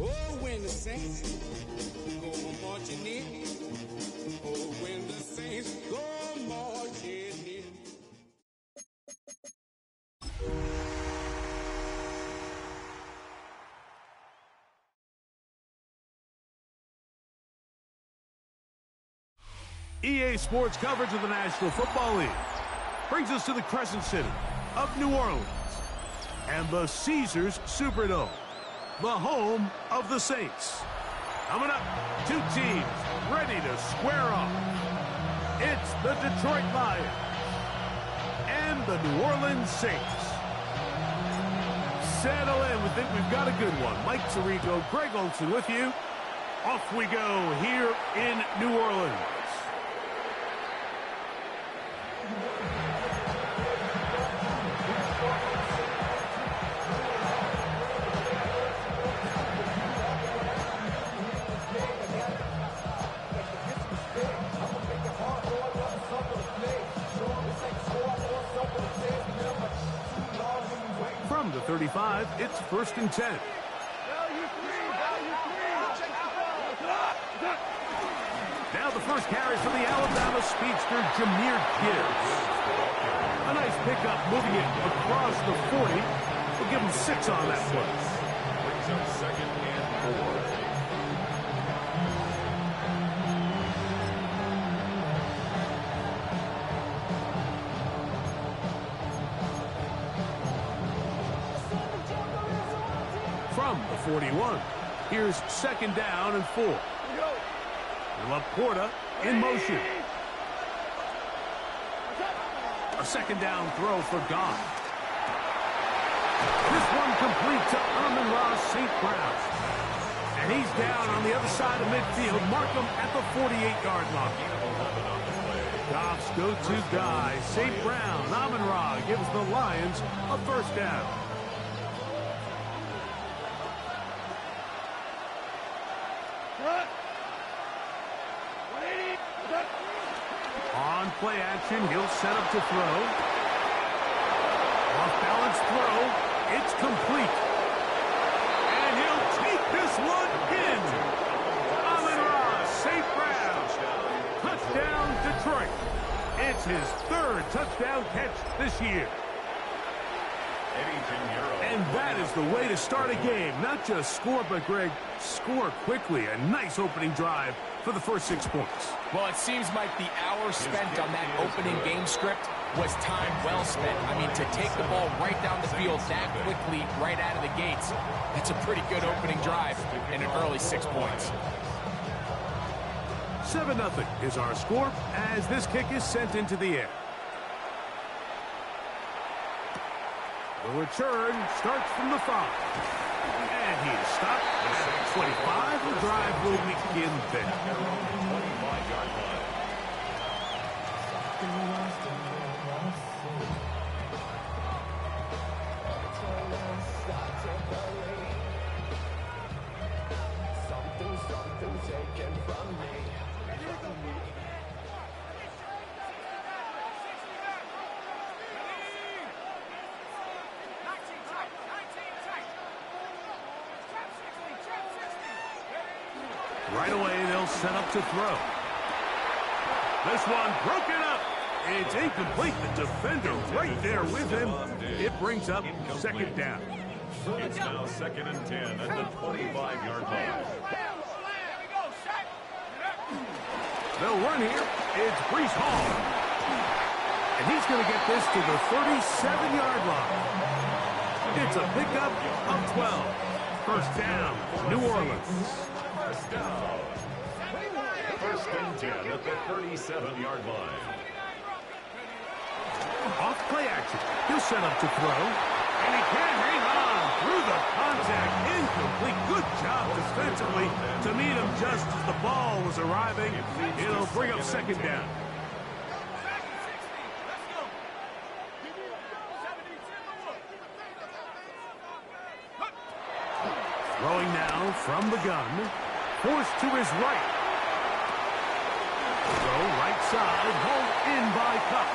Oh, when the saints go marching in. Oh, when the saints go marching in. EA Sports coverage of the National Football League brings us to the Crescent City of New Orleans and the Caesars Superdome, the home of the Saints. Coming up, two teams ready to square off. It's the Detroit Lions and the New Orleans Saints. Settle in. We think we've got a good one. Mike Tirico, Greg Olsen with you. Off we go here in New Orleans. From the 35, it's 1st and 10. Now the first carry for the Alabama speedster, Jahmyr Gibbs. A nice pickup, moving it across the 40. We'll give him 6 on that play. Brings up 2nd and 4. From the 41, here's 2nd down and 4. Laporta in motion. A 2nd down throw for Goff. This one complete to Amon-Ra St. Brown. And he's down on the other side of midfield. Mark him at the 48-yard line. Goff's go-to guy, St. Brown. Amon-Ra gives the Lions a 1st down. On play action, he'll set up to throw. Off balance throw. It's complete. And he'll take this one in. Amon-Ra St. Brown. Touchdown, Detroit. It's his 3rd touchdown catch this year. And that is the way to start a game. Not just score, but, Greg, score quickly. A nice opening drive for the first 6 points. Well, it seems like the hour spent on that opening game script was time well spent. I mean, to take the ball right down the field that quickly right out of the gates, that's a pretty good opening drive and an early 6 points. 7-0 is our score as this kick is sent into the air. The return starts from the 5. And he is stopped at 25. The drive will begin there. 25-yard line. Something taken from me. Right away, they'll set up to throw. This one broken up. It's incomplete. The defender right there with him. It brings up 2nd down. It's now 2nd and 10 at the 25-yard line. They'll run here. It's Breece Hall. And he's going to get this to the 37-yard line. It's a pickup of 12. 1st down, New Orleans. 1st down. 1st and 10 at the 37-yard line. Off play action. He'll set up to throw. And he can hang on through the contact. Incomplete. Good job defensively to meet him just as the ball was arriving. It'll bring up 2nd down. Throwing now from the gun. Forced to his right. So right side, home in by Cup.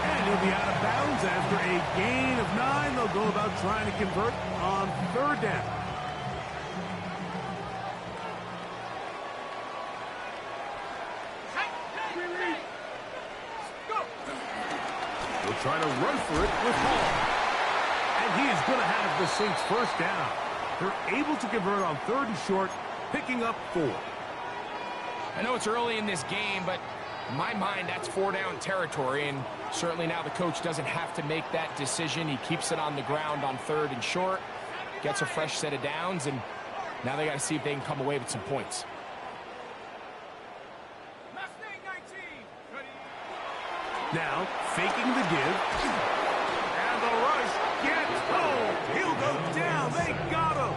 And he'll be out of bounds after a gain of 9. They'll go about trying to convert on 3rd down. They'll try to run for it with Hall. And he is going to have the Saints 1st down. They're able to convert on 3rd and short, picking up 4. I know it's early in this game, but in my mind, that's 4-down territory, and certainly now the coach doesn't have to make that decision. He keeps it on the ground on 3rd and short, gets a fresh set of downs, and now they got to see if they can come away with some points. Now, faking the give. And the rush gets home. He'll go down. They got him.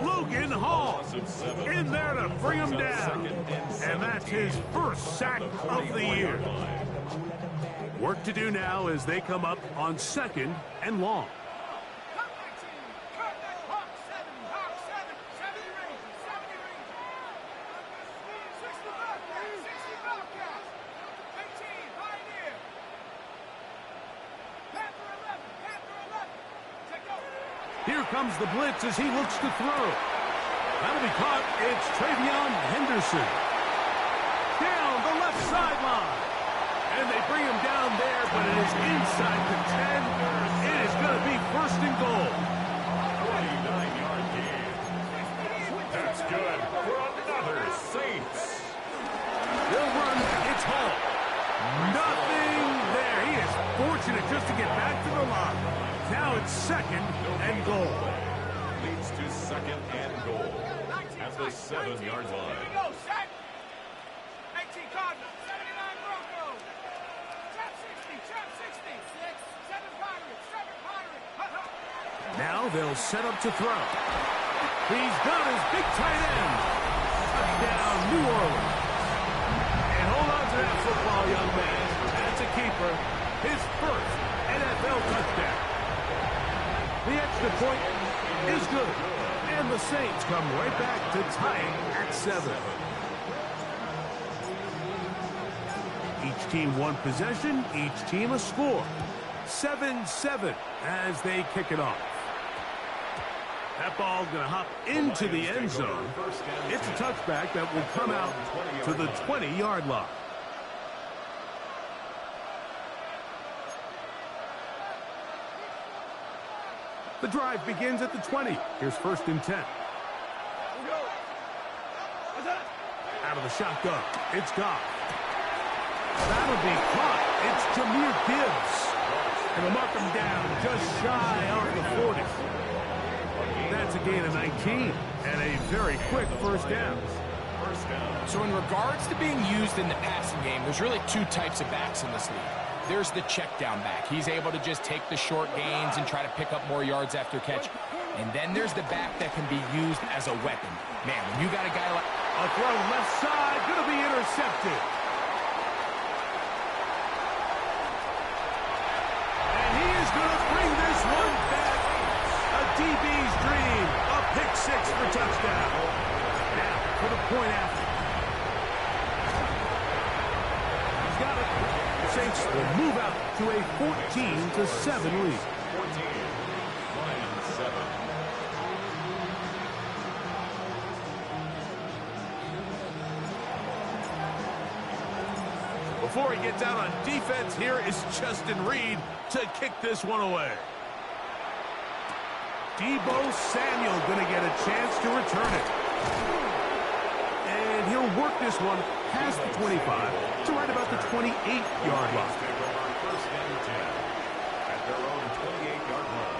Logan Hall in there to bring him down. And that's his 1st sack of the year. Work to do now as they come up on 2nd and long. Here comes the blitz as he looks to throw. That'll be caught. It's Travion Henderson. Down the left sideline. And they bring him down there, but it is inside the 10. It is going to be 1st and goal. 29-yard gain. That's good for another Saints. They'll run. It's Hall. Nothing there. He is fortunate just to get back to the line. Now it's 2nd and goal. Leads to 2nd and goal at the 7-yard line. Here we go, set. 18 Cardinals, 79 Broncos. Trap 60, trap 60. 7 Pirates, 7 Pirates. Now they'll set up to throw. He's got his big tight end. Touchdown, New Orleans. And hold on to that football, young man. That's a keeper. His 1st NFL touchdown. The extra point is good. And the Saints come right back to tying at 7. Each team 1 possession, each team a score. 7-7 as they kick it off. That ball's going to hop into the end zone. It's a touchback that will come out to the 20-yard line. The drive begins at the 20. Here's 1st and 10. Out of the shotgun. It's Goff. That'll be caught. It's Jahmyr Gibbs. And they'll mark him down just shy of the 40. That's a gain of 19. And a very quick 1st down. So in regards to being used in the passing game, there's really 2 types of backs in this league. There's the check down back. He's able to just take the short gains and try to pick up more yards after catch. And then there's the back that can be used as a weapon. Man, when you got a guy like... A throw left side, going to be intercepted. And he is going to bring this one back. A DB's dream. A pick 6 for touchdown. Now for the point after. He's got it. The Saints will move out to a 14-7 lead. 14, Lions 7. Before he gets out on defense, here is Justin Reed to kick this one away. Deebo Samuel going to get a chance to return it. And he'll work this one past the 25 to right about the 28-yard line. First and 10 at their own 28-yard line.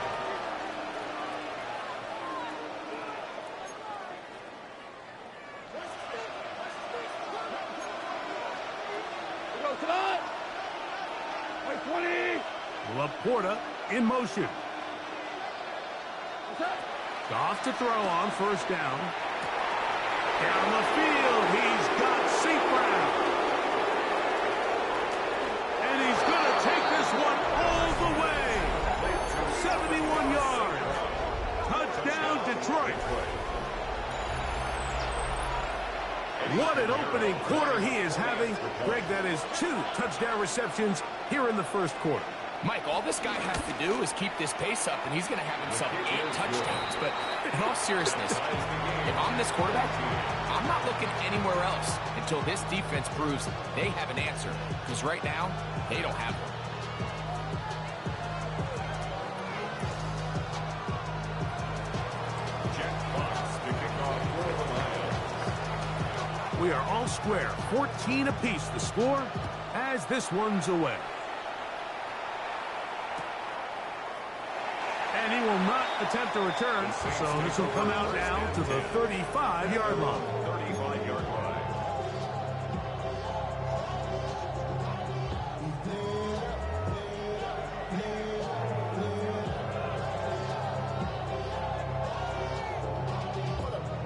Laporta in motion. Goff to throw on 1st down. Down the field, he's got St. Brown. And he's going to take this one all the way. 71 yards. Touchdown, Detroit. What an opening quarter he is having. Greg, that is 2 touchdown receptions here in the first quarter. Mike, all this guy has to do is keep this pace up, and he's going to have himself 8 touchdowns. But in all seriousness, if I'm this quarterback, I'm not looking anywhere else until this defense proves they have an answer. Because right now, they don't have one. We are all square, 14 apiece the score as this one's away. And he will not attempt a return, so this will come out now to the 35-yard line. 35-yard line.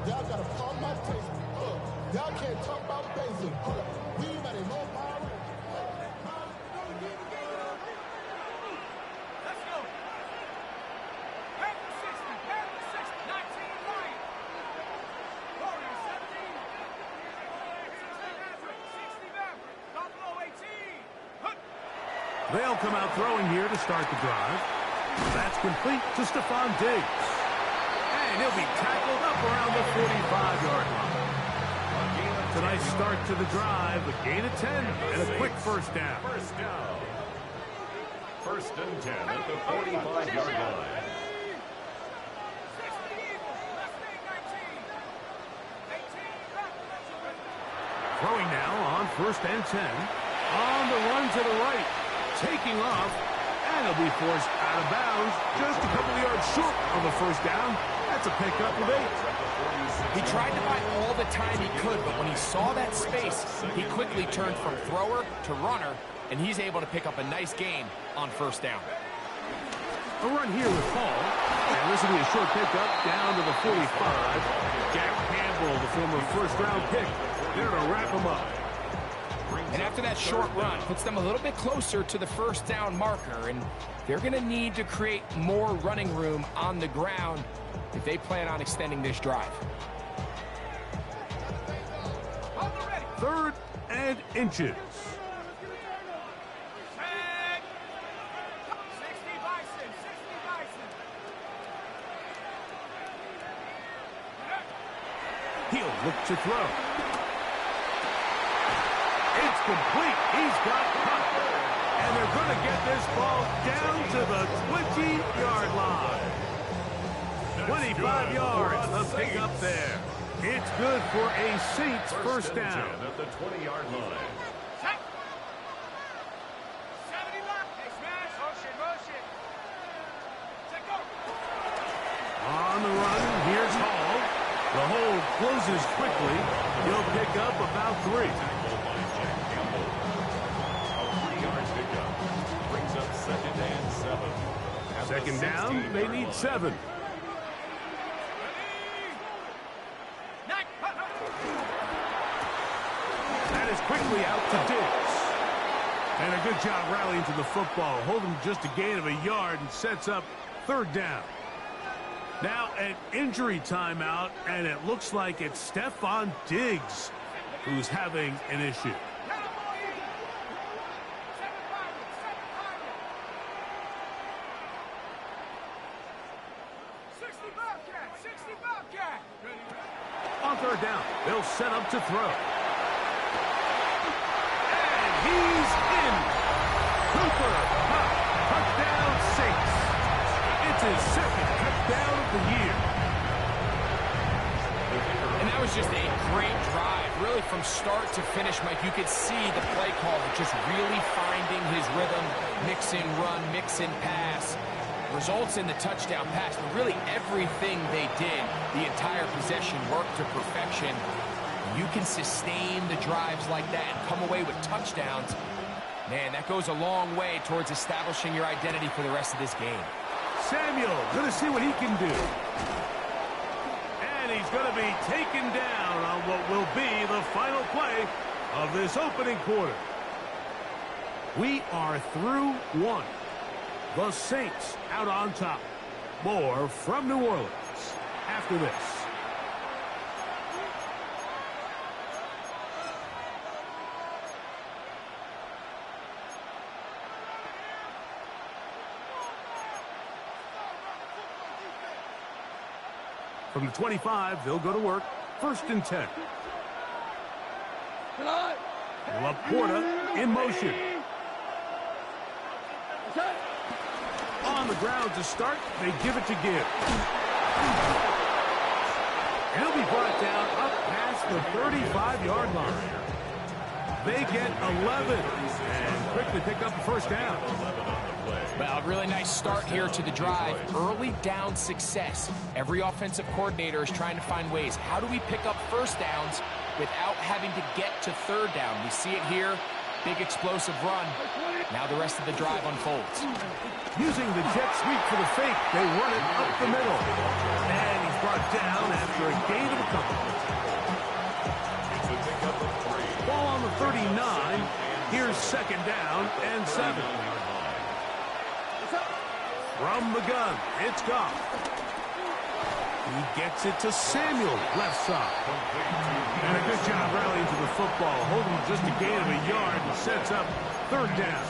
Y'all gotta call my taste. Y'all can't talk about basic. We got a low power. Let's go. Head to 60, 19 right. Warriors 17. 60 back. Buffalo 18. They'll come out throwing here to start the drive. That's complete to Stephon Diggs. And he'll be tackled up around the 45-yard line. It's a nice start to the drive, a gain of 10, and a quick first down. First down. First and 10 at the 45-yard line. 60 Eagles. Left wing 19. 18 back. Throwing now on first and 10. On the run to the right. Taking off. And he'll be forced out of bounds. Just a couple of yards short of the first down. That's a pickup of 8. He tried to buy all the time he could, but when he saw that space, he quickly turned from thrower to runner, and he's able to pick up a nice gain on first down. A run here with Hall. And this will be a short pickup down to the 45. Jack Campbell, the former first-round pick, there to wrap him up. And after that short run, puts them a little bit closer to the first down marker, and they're going to need to create more running room on the ground if they plan on extending this drive. Third and inches. Tag. 60 Bison. 60 Bison. He'll look to throw. It's complete. He's got caught. And they're going to get this ball down to the 20-yard line. 25 yards, the pickup there. It's good for a Saints first down. At the 20-yard line. Check. 70 back. Hey, smash. Motion. Check go. On the run, here's Hall. The hold closes quickly. He'll pick up about 3. Tackled by Jack Campbell. A 3-yard pickup. Brings up second and 7. At the Second down, they 16-yard need line. 7. That is quickly out to Diggs. And a good job rallying to the football. Holding just a gain of a yard and sets up third down. Now an injury timeout, and it looks like it's Stephon Diggs who's having an issue. On third down, they'll set up to throw. And he's in. Cooper Kupp, touchdown Saints. It's his second touchdown of the year. And that was just a great drive, really from start to finish, Mike. You could see the play caller just really finding his rhythm, mix and run, mix and pass. Results in the touchdown pass, but really everything they did, the entire possession worked to perfection. You can sustain the drives like that and come away with touchdowns. Man, that goes a long way towards establishing your identity for the rest of this game. Samuel going to see what he can do. And he's going to be taken down on what will be the final play of this opening quarter. We are through one. The Saints out on top. More from New Orleans after this. From the 25, they'll go to work. 1st and 10. Laporta in motion. On the ground to start, they give it to Gibbs. He'll be brought down up past the 35-yard line. They get 11 and quickly pick up the 1st down. Well, a really nice start here to the drive. Early down success. Every offensive coordinator is trying to find ways. How do we pick up 1st downs without having to get to 3rd down? We see it here. Big explosive run. Now the rest of the drive unfolds. Using the jet sweep for the fake, they run it up the middle. And he's brought down after a gain of a couple. Ball on the 39. Here's 2nd down and 7. From the gun, it's Goff. He gets it to Samuel, left side. And a good job rallying to the football, holding just a gain of a yard and sets up 3rd down.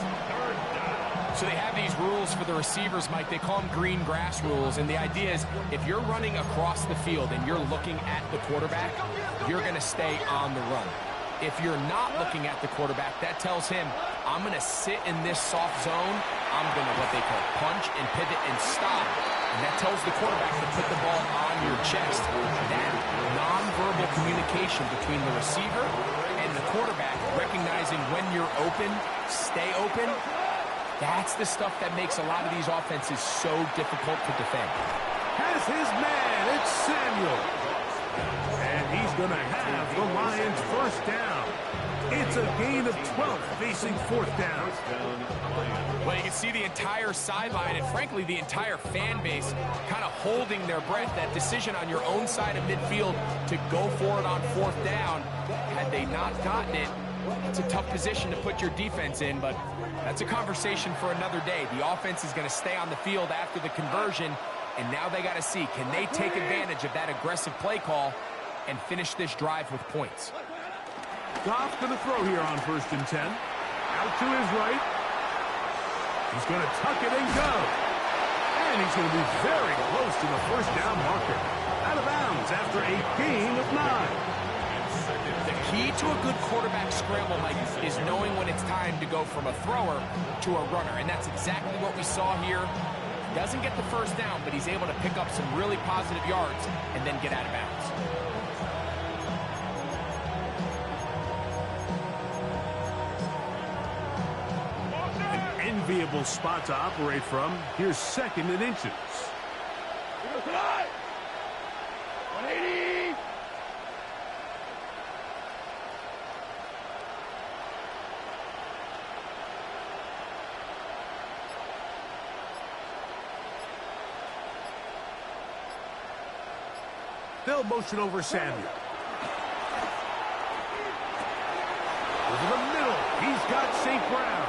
So they have these rules for the receivers, Mike. They call them green grass rules. And the idea is if you're running across the field and you're looking at the quarterback, you're going to stay on the run. If you're not looking at the quarterback, that tells him, I'm going to sit in this soft zone. I'm going to what they call punch and pivot and stop. And that tells the quarterback to put the ball on your chest. That nonverbal communication between the receiver and the quarterback, recognizing when you're open, stay open, that's the stuff that makes a lot of these offenses so difficult to defend. Has his man, it's Samuel. And he's going to have the Lions 1st down. It's a gain of 12 facing 4th down. Well, you can see the entire sideline and, frankly, the entire fan base kind of holding their breath. That decision on your own side of midfield to go for it on 4th down, had they not gotten it, it's a tough position to put your defense in, but that's a conversation for another day. The offense is going to stay on the field after the conversion, and now they got to see, can they take advantage of that aggressive play call and finish this drive with points? Goff going to throw here on 1st and 10. Out to his right. He's going to tuck it and go. And he's going to be very close to the 1st down marker. Out of bounds after a gain of 9. The key to a good quarterback scramble, Mike, is knowing when it's time to go from a thrower to a runner. And that's exactly what we saw here. Doesn't get the 1st down, but he's able to pick up some really positive yards and then get out of bounds. Enviable spot to operate from. Here's 2nd and inches. 180. They'll motion over Samuel. Over the middle, he's got St. Brown.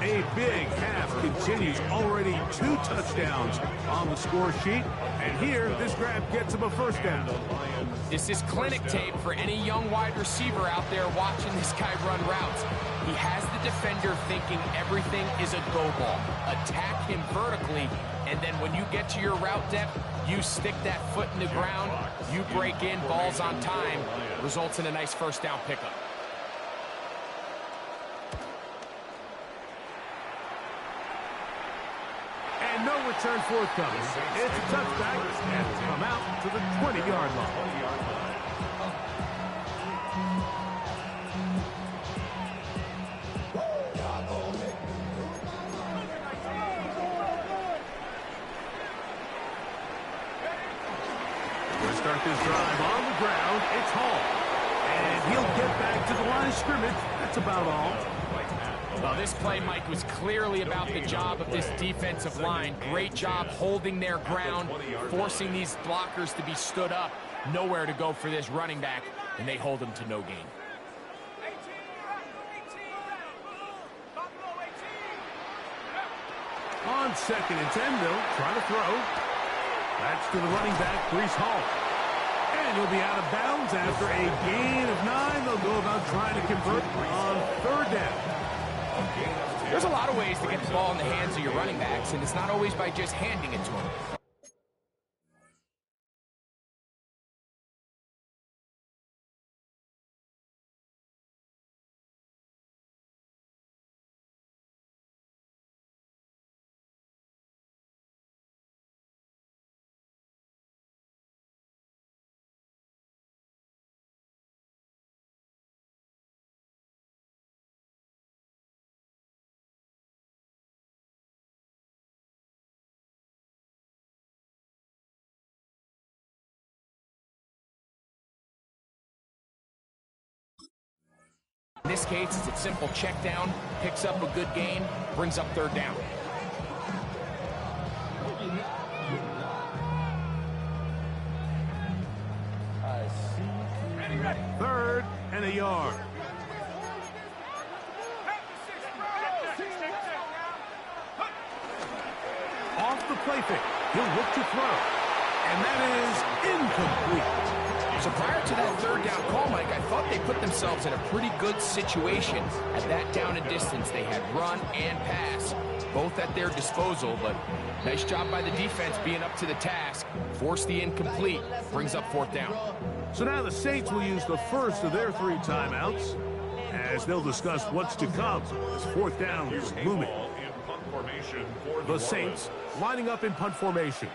A big half continues. Already 2 touchdowns on the score sheet. And here, this grab gets him a 1st down. This is clinic tape for any young wide receiver out there watching this guy run routes. He has the defender thinking everything is a go ball. Attack him vertically, and then when you get to your route depth, you stick that foot in the ground, you break in, balls on time, results in a nice 1st down pickup. And no return forthcoming. It's a touchback, and it's come out to the 20-yard line. We'll start this drive on the ground. It's Hall. And he'll get back to the line of scrimmage. That's about all. Well, this play, Mike, was clearly about the job of this defensive line. Great job holding their ground, forcing these blockers to be stood up. Nowhere to go for this running back, and they hold him to no gain. On 2nd and 10, they'll try to throw. That's to the running back, Breece Hall. And he'll be out of bounds after a gain of 9. They'll go about trying to convert on 3rd down. There's a lot of ways to get the ball in the hands of your running backs, and it's not always by just handing it to them. this case, it's a simple check down, picks up a good gain, brings up third down. Third and a yard. Off the play fake, he'll look to throw. And that is incomplete. So prior to that third down call, Mike, I thought they put themselves in a pretty good situation at that down and distance. They had run and pass, both at their disposal, but nice job by the defense being up to the task. Forced the incomplete, brings up fourth down. So now the Saints will use the first of their 3 timeouts as they'll discuss what's to come as fourth down is looming. The Saints lining up in punt formation.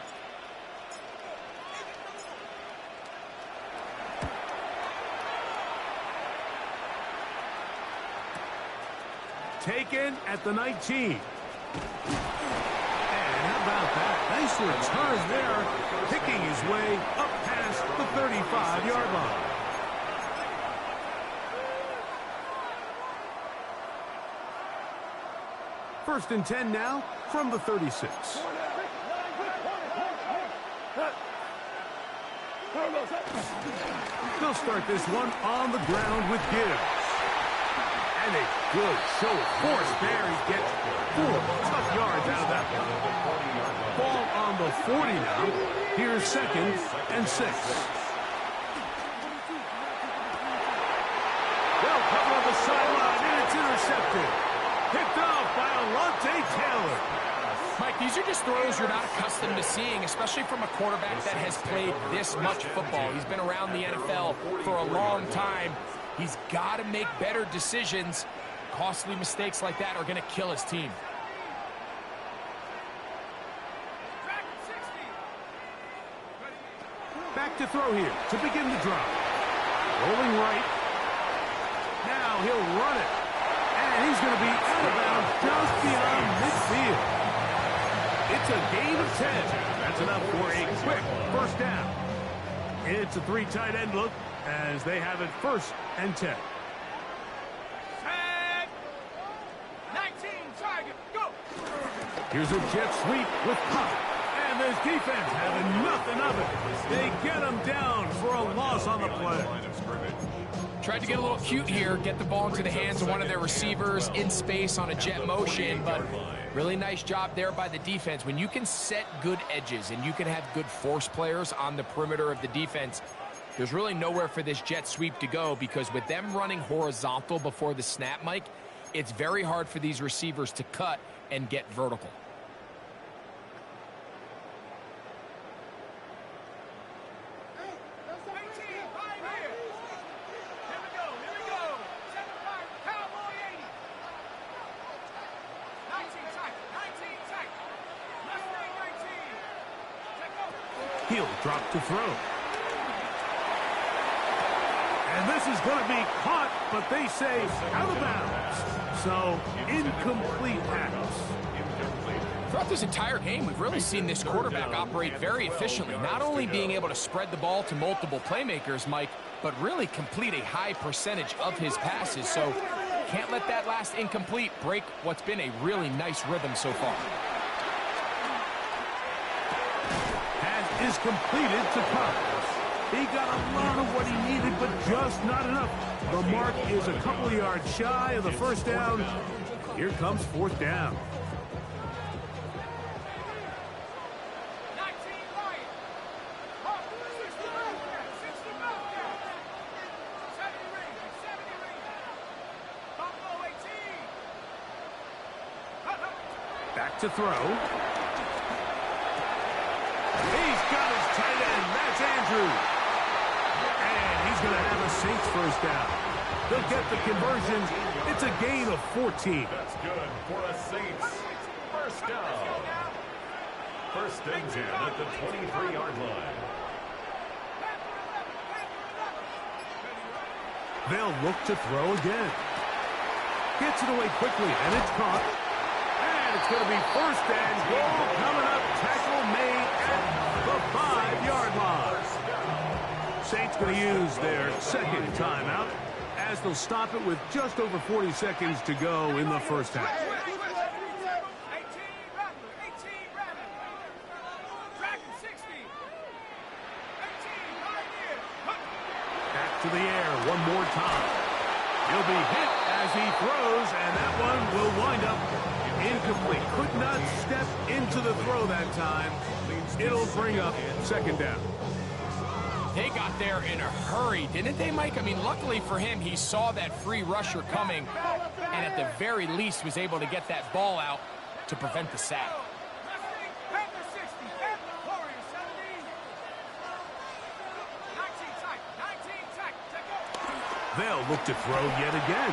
Taken at the 19. And how about that? Nice return there, picking his way up past the 35-yard line. First and 10 now from the 36. They'll start this one on the ground with Gibbs. And a good show of force there. He gets 4 tough yards out of that one. Ball on the 40 now. Here's second and 6. They'll cover on the sideline, and it's intercepted. Picked off by Alontae Taylor. Mike, these are just throws you're not accustomed to seeing, especially from a quarterback that has played this much football. He's been around the NFL for a long time. He's got to make better decisions. Costly mistakes like that are going to kill his team. Back to throw here to begin the drive. Rolling right. Now he'll run it. And he's going to be out of bounds just beyond midfield. It's a gain of 10. That's enough for a quick first down. It's a 3 tight end look as they have it first and 10. Tag. 19, Tiger, go. Here's a jet sweep with Pop. And this defense having nothing of it. They get him down for a loss on the play. Tried to get a little cute here, get the ball into the hands of one of their receivers in space on a jet motion, but really nice job there by the defense. When you can set good edges and you can have good force players on the perimeter of the defense, there's really nowhere for this jet sweep to go, because with them running horizontal before the snap, Mike, it's very hard for these receivers to cut and get vertical. He'll drop to throw. And this is going to be caught, but they say out of bounds. So, incomplete pass. Throughout this entire game, we've really seen this quarterback operate very efficiently, not only being able to spread the ball to multiple playmakers, Mike, but really complete a high percentage of his passes. So, can't let that last incomplete break what's been a really nice rhythm so far. Is completed to Pop. He got a lot of what he needed, but just not enough. The mark is a couple of yards shy of the first down. Here comes fourth down. 19 Lions. 60 Malcolm. 70 Ring. Buffalo 18. Back to throw. He's got his tight end. That's Andrews. And he's going to have a Saints first down. They'll get the conversion. It's a gain of 14. That's good for a Saints first down. First and 10 at the 23-yard line. They'll look to throw again. Gets it away quickly, and it's caught. And it's going to be first and goal coming up. Tackle made at the 5-yard line. Saints going to use their second timeout as they'll stop it with just over 40 seconds to go in the first half. 18 Rattler. Dragon 60. 18 Pioneer. Back to the air one more time. He'll be hit as he throws, and that one will wind up incomplete. Could not step into the throw that time. It'll bring up second down. They got there in a hurry, didn't they, Mike? I mean, luckily for him, he saw that free rusher coming, and at the very least was able to get that ball out to prevent the sack. Panther 60. Panther Warrior 70. 19 tight. 19 tight. Take over. They'll look to throw yet again.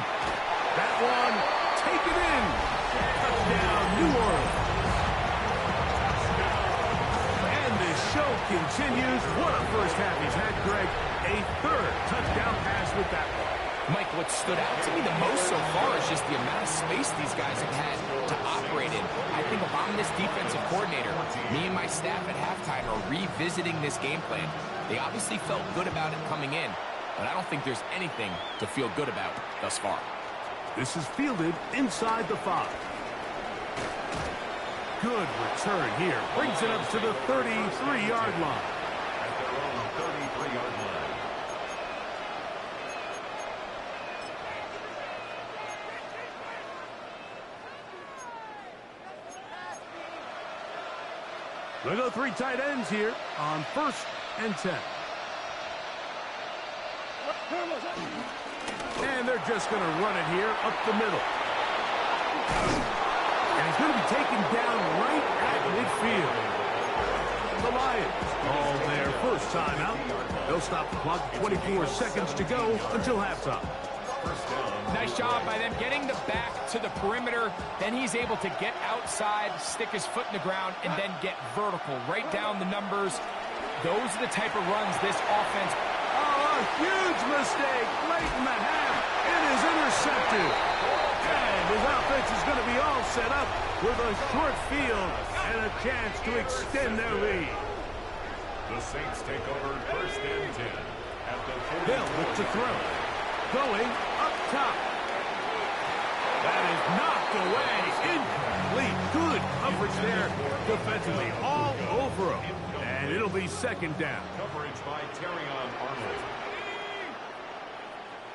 That one, taken in. Touchdown, New Orleans. And this show continues. What a first half he's had, Greg. A third touchdown pass with that one. Mike, what stood out to me the most so far is just the amount of space these guys have had to operate in. I think if I'm this defensive coordinator, me and my staff at halftime are revisiting this game plan. They obviously felt good about it coming in, but I don't think there's anything to feel good about thus far. This is fielded inside the 5. Good return here. Brings it up to the 33-yard line. At their own 33-yard line. They'll go 3 tight ends here on 1st and 10. And they're just going to run it here up the middle. And he's going to be taken down right at midfield. The Lions call their first timeout. They'll stop the clock at 24 seconds to go until halftime. Nice job by them getting the back to the perimeter. Then he's able to get outside, stick his foot in the ground, and then get vertical. Right down the numbers. Those are the type of runs this offense. Oh, a huge mistake late in the half. It is intercepted. And his offense is going to be all set up with a short field and a chance to extend their lead. The Saints take over 1st and 10 at the 40. They'll look to throw. Going up top. That is knocked away. Incomplete. Good coverage there defensively. All over him. And it'll be second down. Coverage by Terrion Arnold.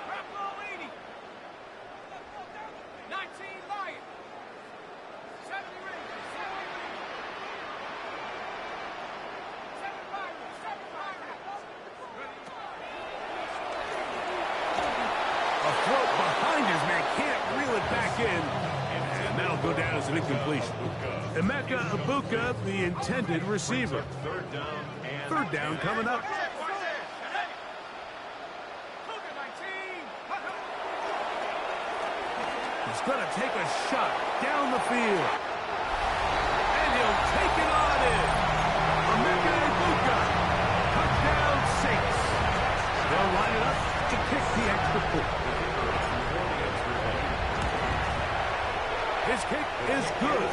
Raplow 80. 19 Lion. 70 Rangers. 7 Pirates. 7 Pirates. A throw behind his man. Can't reel it back in. And that'll go down as an incompletion. Emeka Ibuka, the intended receiver. Third down coming up. He's going to take a shot down the field. And he'll take it on in. Emeka Ibuka. Touchdown Saints. They'll line it up to kick the extra point. His kick is good.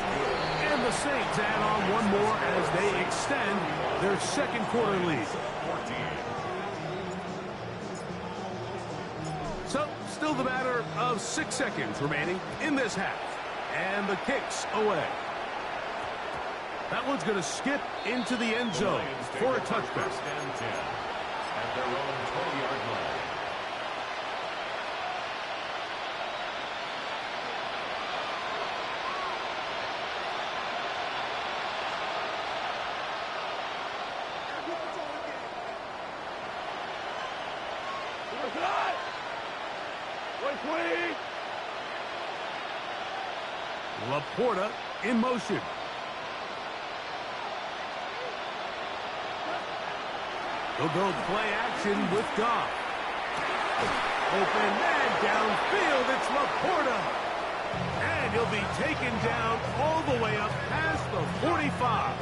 And the Saints add on one more as they extend their second quarter lead. So, still the matter of 6 seconds remaining in this half. And the kick's away. That one's going to skip into the end zone for a touchdown. 1st and 10 at their own 20-yard line. Laporta in motion. He'll go play action with Goff. Open man downfield. It's Laporta. And he'll be taken down all the way up past the 45.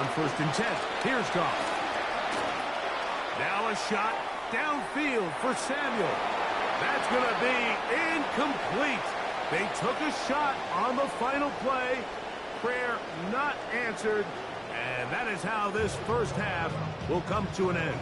On 1st and 10. Here's Goff. Now a shot downfield for Samuel. That's going to be incomplete. They took a shot on the final play. Prayer not answered. And that is how this first half will come to an end.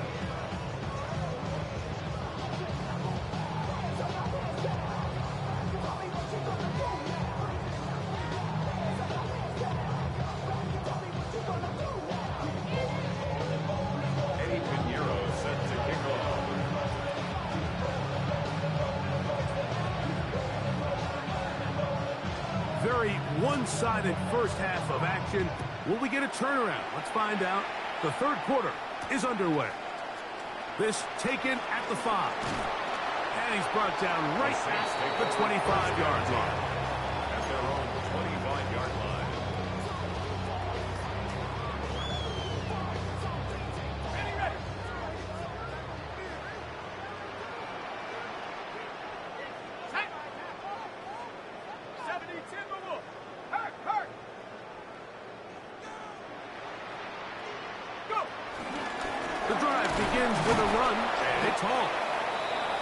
Very one-sided first half of action. Will we get a turnaround? Let's find out. The third quarter is underway. This taken at the 5. And he's brought down right at the 25-yard line. At their own 25-yard line. Ready, ready. Set. 70 Timberwolves. Hurt, hurt. Go. The drive begins with a run, and it's Hall.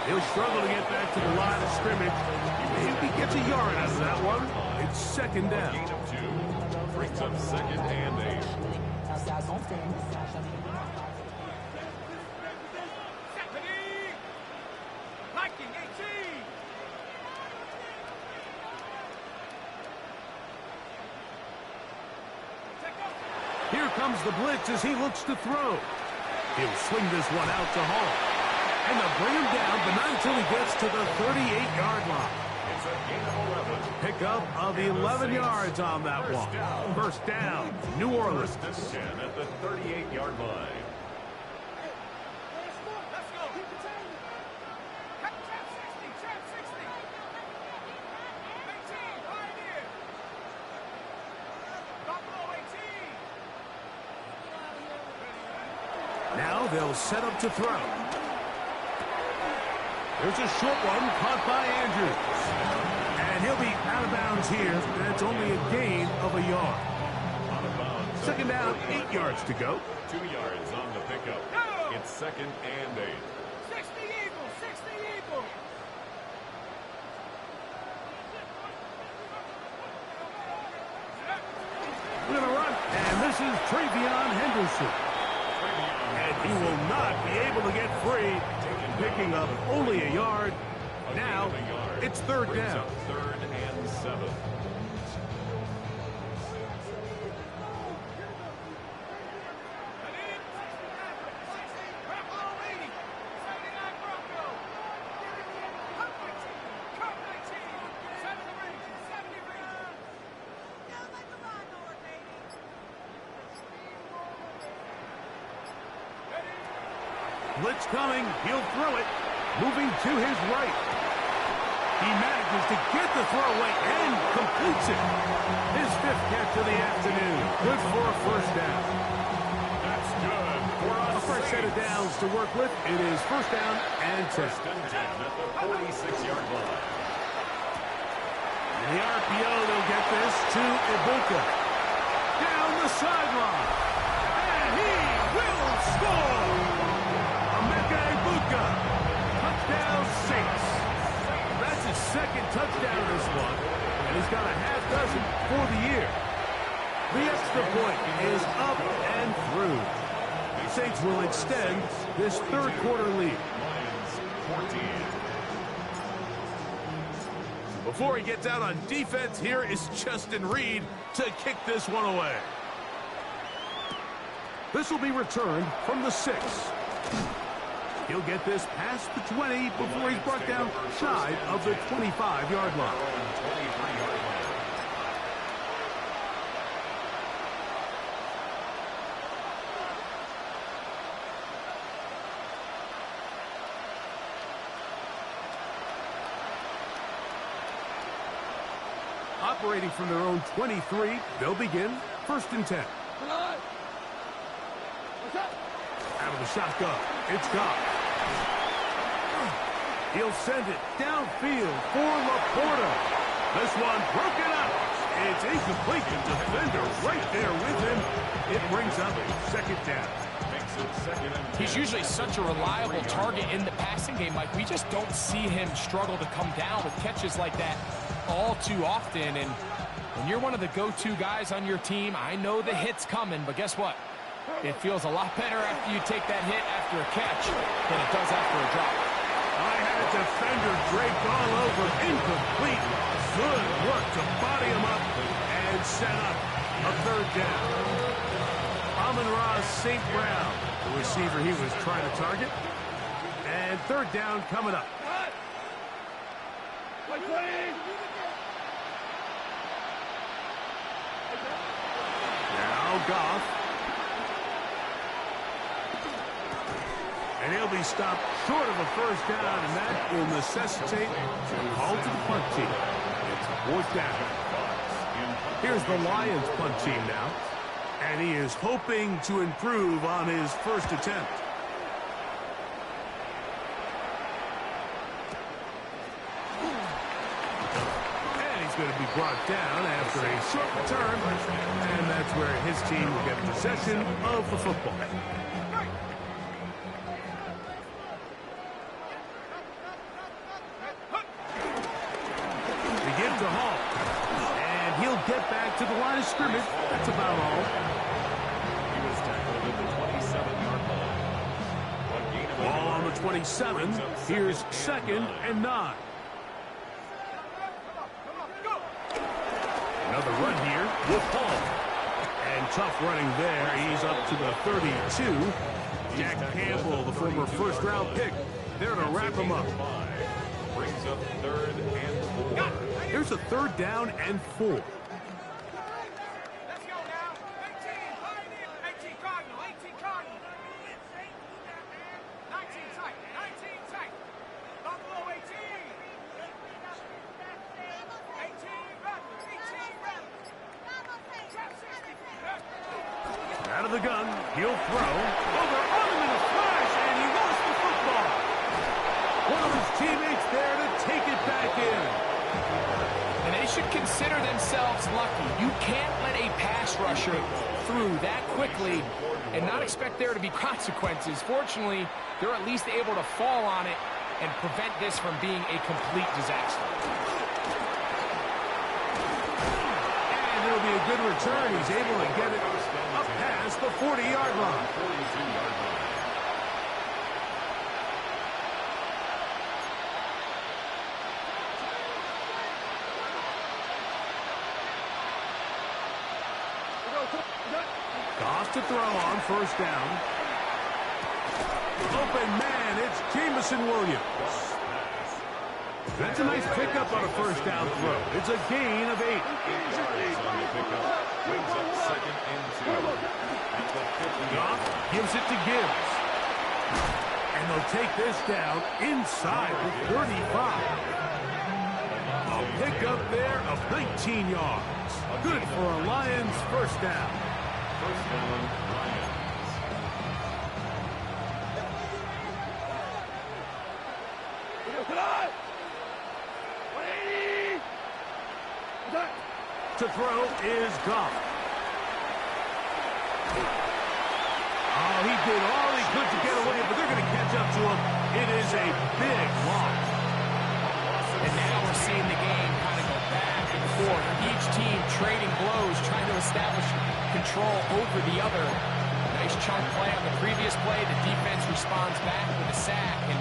He'll struggle to get back to the line of scrimmage. Maybe gets a yard out of that one. It's second down. Gain of 2. Brings up 2nd and 8. Stephanie. Liking 18. Take off. Here comes the blitz as he looks to throw. He'll swing this one out to Hall. And they'll bring him down, but not until he gets to the 38-yard line. It's a gain of 11. Pickup of 11 yards on that one. First down, New Orleans. 1st and 10 at the 38-yard line. Let's go. Trap 60, trap 60. 18, Pioneer. Buffalo 18. Now they'll set up to throw. There's a short one caught by Andrews. And he'll be out of bounds here. That's only a gain of a yard. Out of bounds. Second down, 8 yards to go. 2 yards on the pickup. It's 2nd and 8. 60 Eagles, 60 Eagles. We're going to run. And this is Travion Henderson. And he will not be able to get free. Picking up only a yard. Now, it's third Brings down. up 3rd and 7. Buffalo 80, 79 Bronco. Cup 19, Cup 19. 70 rings, 70 rings. Blitz coming. He'll throw it. Moving to his right. He manages to get the throw away and completes it. His 5th catch of the afternoon. Good for a first down. That's good for A fresh set of downs to work with. It is first down and 10. 1st and 10 at the 46-yard line. In the RPO, they'll get this to Ibuka. Down the sideline. And he will score. Emeka Ibuka. Touchdown Saints. That's his 2nd touchdown this one. And he's got a half dozen for the year. The extra point is up and through. The Saints will extend this third quarter lead. Lions 14. Before he gets out on defense, here is Justin Reed to kick this one away. This will be returned from the 6. He'll get this past the 20 before he's brought down shy of the 25-yard line. 23-yard line. Operating from their own 23, they'll begin 1st and 10. Out of the shotgun, it's Goff. He'll send it downfield for Laporta. This one broken up. It's It's incomplete. The defender right there with him. It brings up second down. He's usually such a reliable target in the passing game. Like, we just don't see him struggle to come down with catches like that all too often. And when you're one of the go-to guys on your team, I know the hit's coming, but guess what? It feels a lot better after you take that hit after a catch than it does after a drop. I had a defender draped all over. Incomplete. Good work to body him up and set up a third down. Amon-Ra St. Brown, the receiver he was trying to target. And third down coming up. Now Goff. And he'll be stopped short of a first down, and that will necessitate a call to the punt team. It's fourth down. Here's the Lions punt team now. And he is hoping to improve on his first attempt. And he's going to be brought down after a short return. And that's where his team will get possession of the football. To Hall. And he'll get back to the line of scrimmage. That's about all. He was tackled at the 27-yard line. Ball on the 27. Here's second and 9. Another run here with Hall. And tough running there. He's up to the 32. Jack Campbell, the former first-round pick, there to wrap him up. Brings up third and 4. Here's a third down and 4. Let's go now. 18 Cardinal. 18 Cardinal. 19 tight. 19 tight. Buffalo 18. 18 Rebels. 18 Rebels. Trap 60. Out of the gun. He'll throw. Over on him in a flash, and he lost the football. One of his teammates there to take it back in. And they should consider themselves lucky. You can't let a pass rusher through that quickly and not expect there to be consequences. Fortunately, they're at least able to fall on it and prevent this from being a complete disaster. And it'll be a good return. He's able to get it up past the 40-yard line. 42-yard line. Goff to throw on first down. Open man, it's Jameson Williams. That's a nice pickup on a first down throw. It's a gain of 8. 8 yards on the pickup. Brings up second and 2. At the 50. Goff gives it to Gibbs. And they'll take this down inside the 35. A pickup there of 19 yards. Good for a Lions first down. First down, Lions. To throw is Goff. Oh, he did all he could to get away, but they're going to catch up to him. It is a big loss. And now we're seeing the game kind of go back and forth. Each team trading blows, trying to establish control over the other. Nice chunk play on the previous play. The defense responds back with a sack, and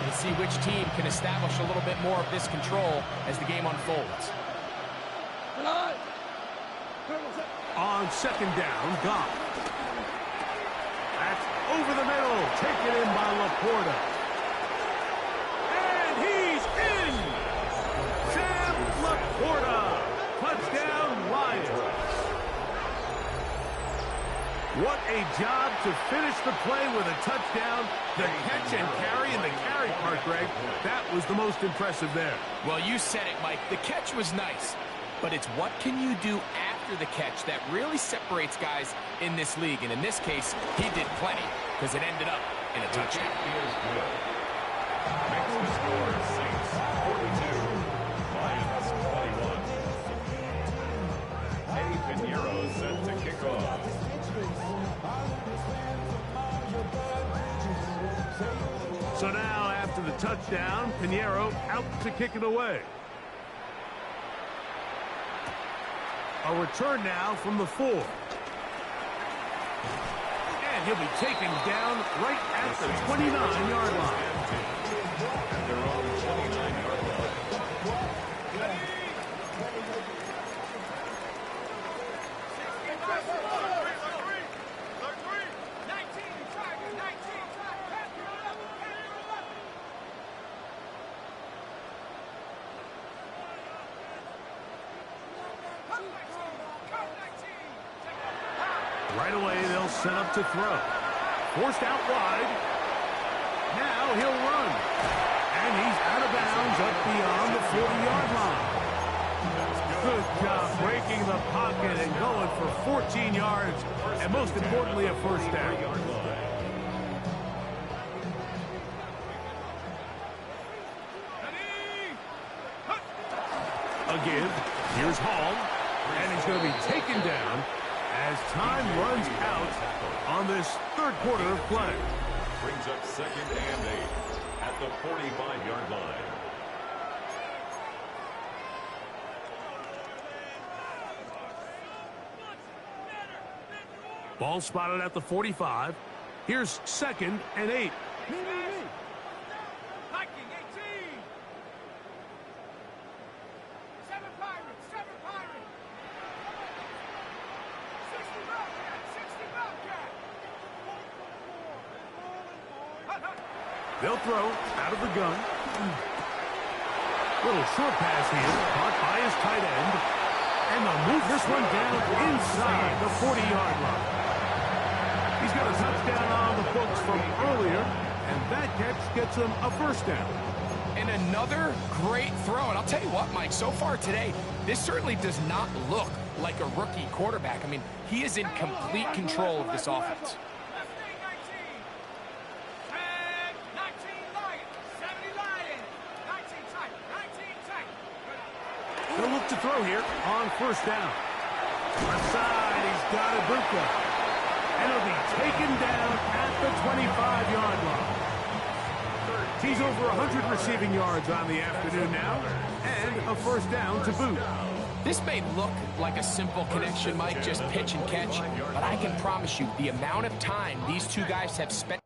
we'll see which team can establish a little bit more of this control as the game unfolds. On second down, Goff. That's over the middle, taken in by Laporta. And he's in! Sam Laporta! Touchdown, Lions. What a job to finish the play with a touchdown. The catch and carry, and the carry part, Greg, that was the most impressive there. Well, you said it, Mike. The catch was nice, but it's what can you do after the catch that really separates guys in this league. And in this case, he did plenty because it ended up in a touchdown. Is good. Next score, Saints 42, Lions 21. touchdown. Pinheiro out to kick it away. A return now from the 4. And he'll be taken down right at the 29-yard line. At their own 29-yard line. Right away, they'll set up to throw. Forced out wide. Now he'll run. And he's out of bounds up beyond the 40-yard line. Good job breaking the pocket and going for 14 yards, and most importantly, a first down. Again, here's Hall, and he's going to be taken down as time runs out on this third quarter of play. Brings up 2nd and 8 at the 45-yard line. Ball spotted at the 45. Here's 2nd and 8. Viking 18. 7 Pirates, 7 Pirates. 60 Bobcat, 60 Bobcat. They'll throw out of the gun. Little short pass here, caught by his tight end. And they'll move this one down inside the 40-yard line. He's got a touchdown on the books from earlier, and that catch gets him a first down. And another great throw. And I'll tell you what, Mike, so far today, this certainly does not look like a rookie quarterback. I mean, he is in complete control of this offense. 19 Lions, 70 Lions, 19 tight, 19 tight. They'll look to throw here on first down. Left side, he's got Ibuka. And he'll be taken down at the 25-yard line. He's over 100 receiving yards on the afternoon now, and a first down to boot. This may look like a simple connection, Mike, just pitch and catch, but I can promise you the amount of time these two guys have spent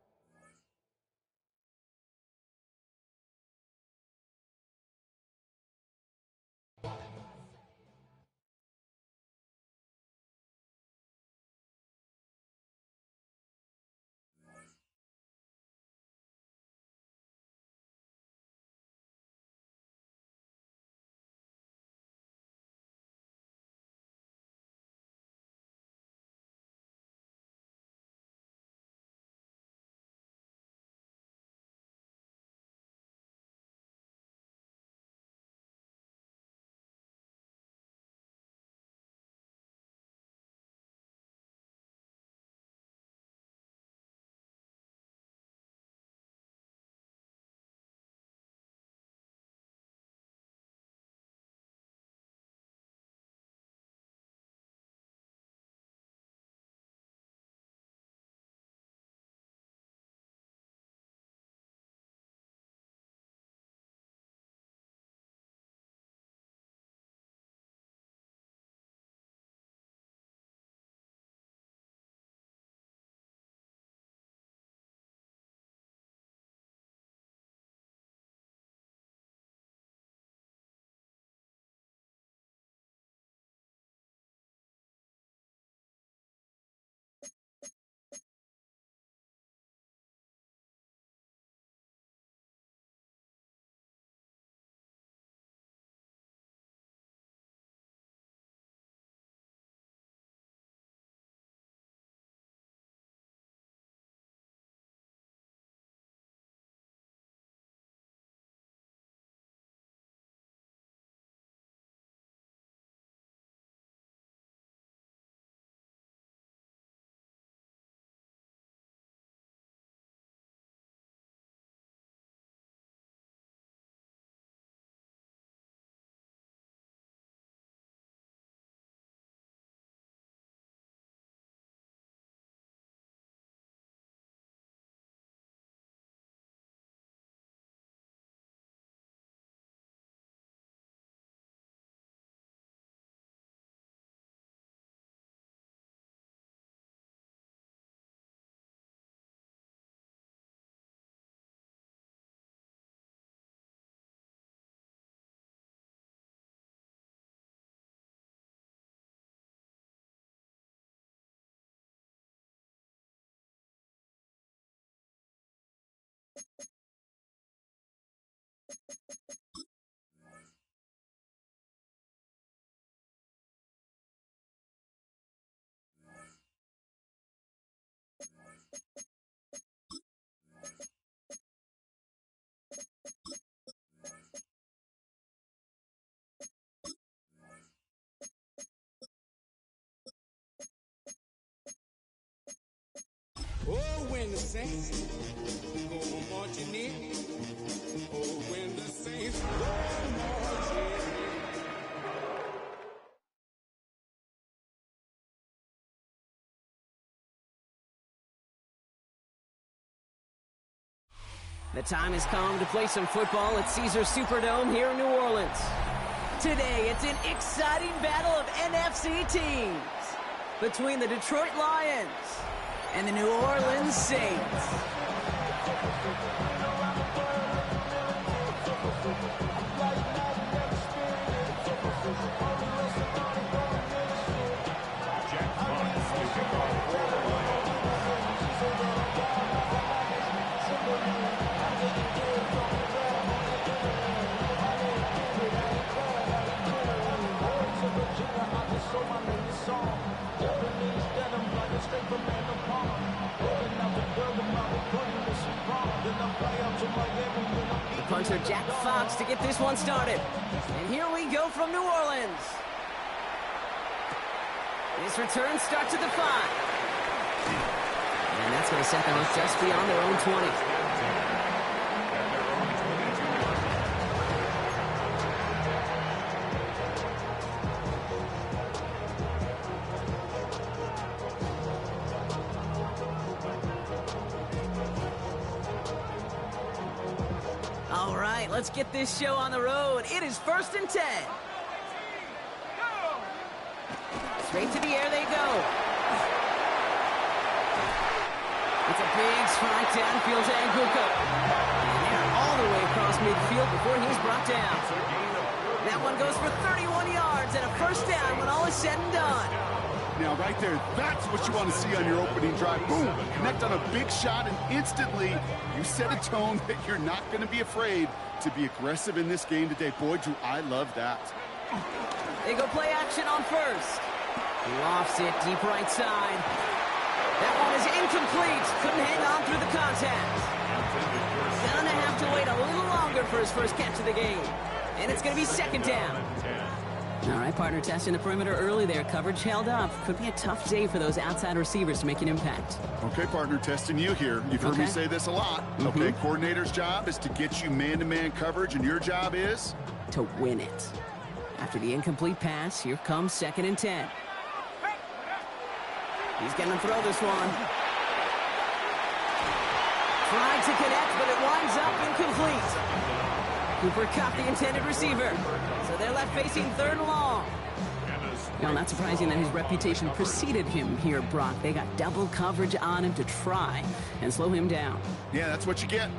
Oh, when the saints go marching in. Oh, when the saints go marching in. The time has come to play some football at Caesars Superdome here in New Orleans. Today, it's an exciting battle of NFC teams between the Detroit Lions and the New Orleans Saints. The punter Jack Fox to get this one started. And here we go from New Orleans. This return starts at the 5. And that's going to set them up just beyond their own 20. All right, let's get this show on the road. It is 1st and 10. Straight to the air they go. It's a big strike downfield to Nkuka. And they're all the way across midfield before he's brought down. That one goes for 31 yards and a first down when all is said and done. Now, right there, that's what you want to see on your opening drive. Boom! Connect on a big shot, and instantly you set a tone that you're not going to be afraid to be aggressive in this game today. Boy, do I love that. They go play action on first. Lofts it deep right side. That one is incomplete. Couldn't hang on through the contact. Gonna have to wait a little longer for his first catch of the game. And it's going to be 2nd down. All right, partner, testing the perimeter early there. Coverage held up. Could be a tough day for those outside receivers to make an impact. Okay, partner, testing you here. You've heard me say this a lot. Okay, coordinator's job is to get you man-to-man coverage, and your job is? To win it. After the incomplete pass, here comes 2nd and 10. He's going to throw this one. Tried to connect, but it winds up incomplete. Cooper caught the intended receiver. So they're left facing 3rd and long. Now, not surprising that his reputation preceded him here, Brock. They got double coverage on him to try and slow him down. Yeah, that's what you get.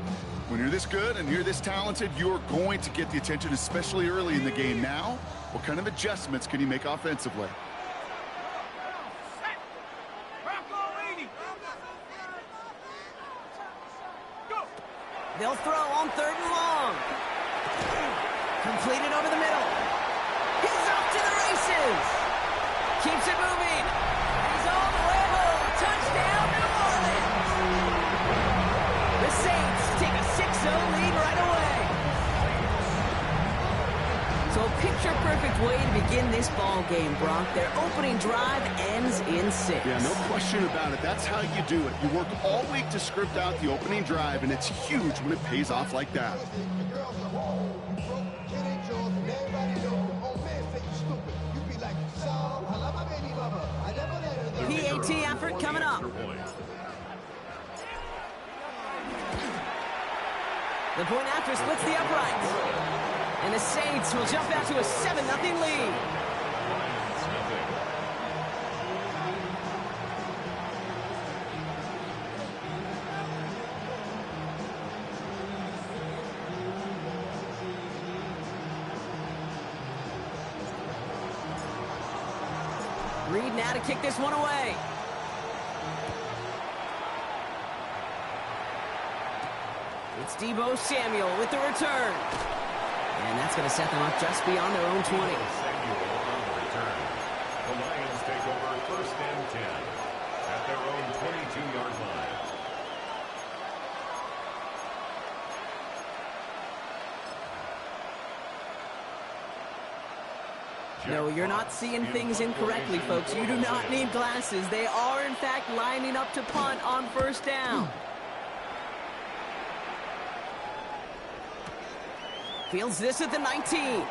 When you're this good and you're this talented, you're going to get the attention, especially early in the game. Now, what kind of adjustments can he make offensively? They'll throw on 3rd and long. Completed over the middle. He's off to the races. Keeps it moving. He's all the way home. Touchdown, New Orleans. The Saints take a 6-0 lead right away. So a picture-perfect way to begin this ball game, Brock. Their opening drive ends in 6. Yeah, no question about it. That's how you do it. You work all week to script out the opening drive, and it's huge when it pays off like that. PAT effort coming up. The point after splits the uprights. And the Saints will jump out to a 7-0 lead. Reed now to kick this one away. It's Deebo Samuel with the return. And that's going to set them up just beyond their own 20. Samuel on the return. The Lions take over first and 10 at their own 22-yard line. No, you're not seeing things incorrectly, folks. You do not need glasses. They are, in fact, lining up to punt on first down. Fields this at the 19.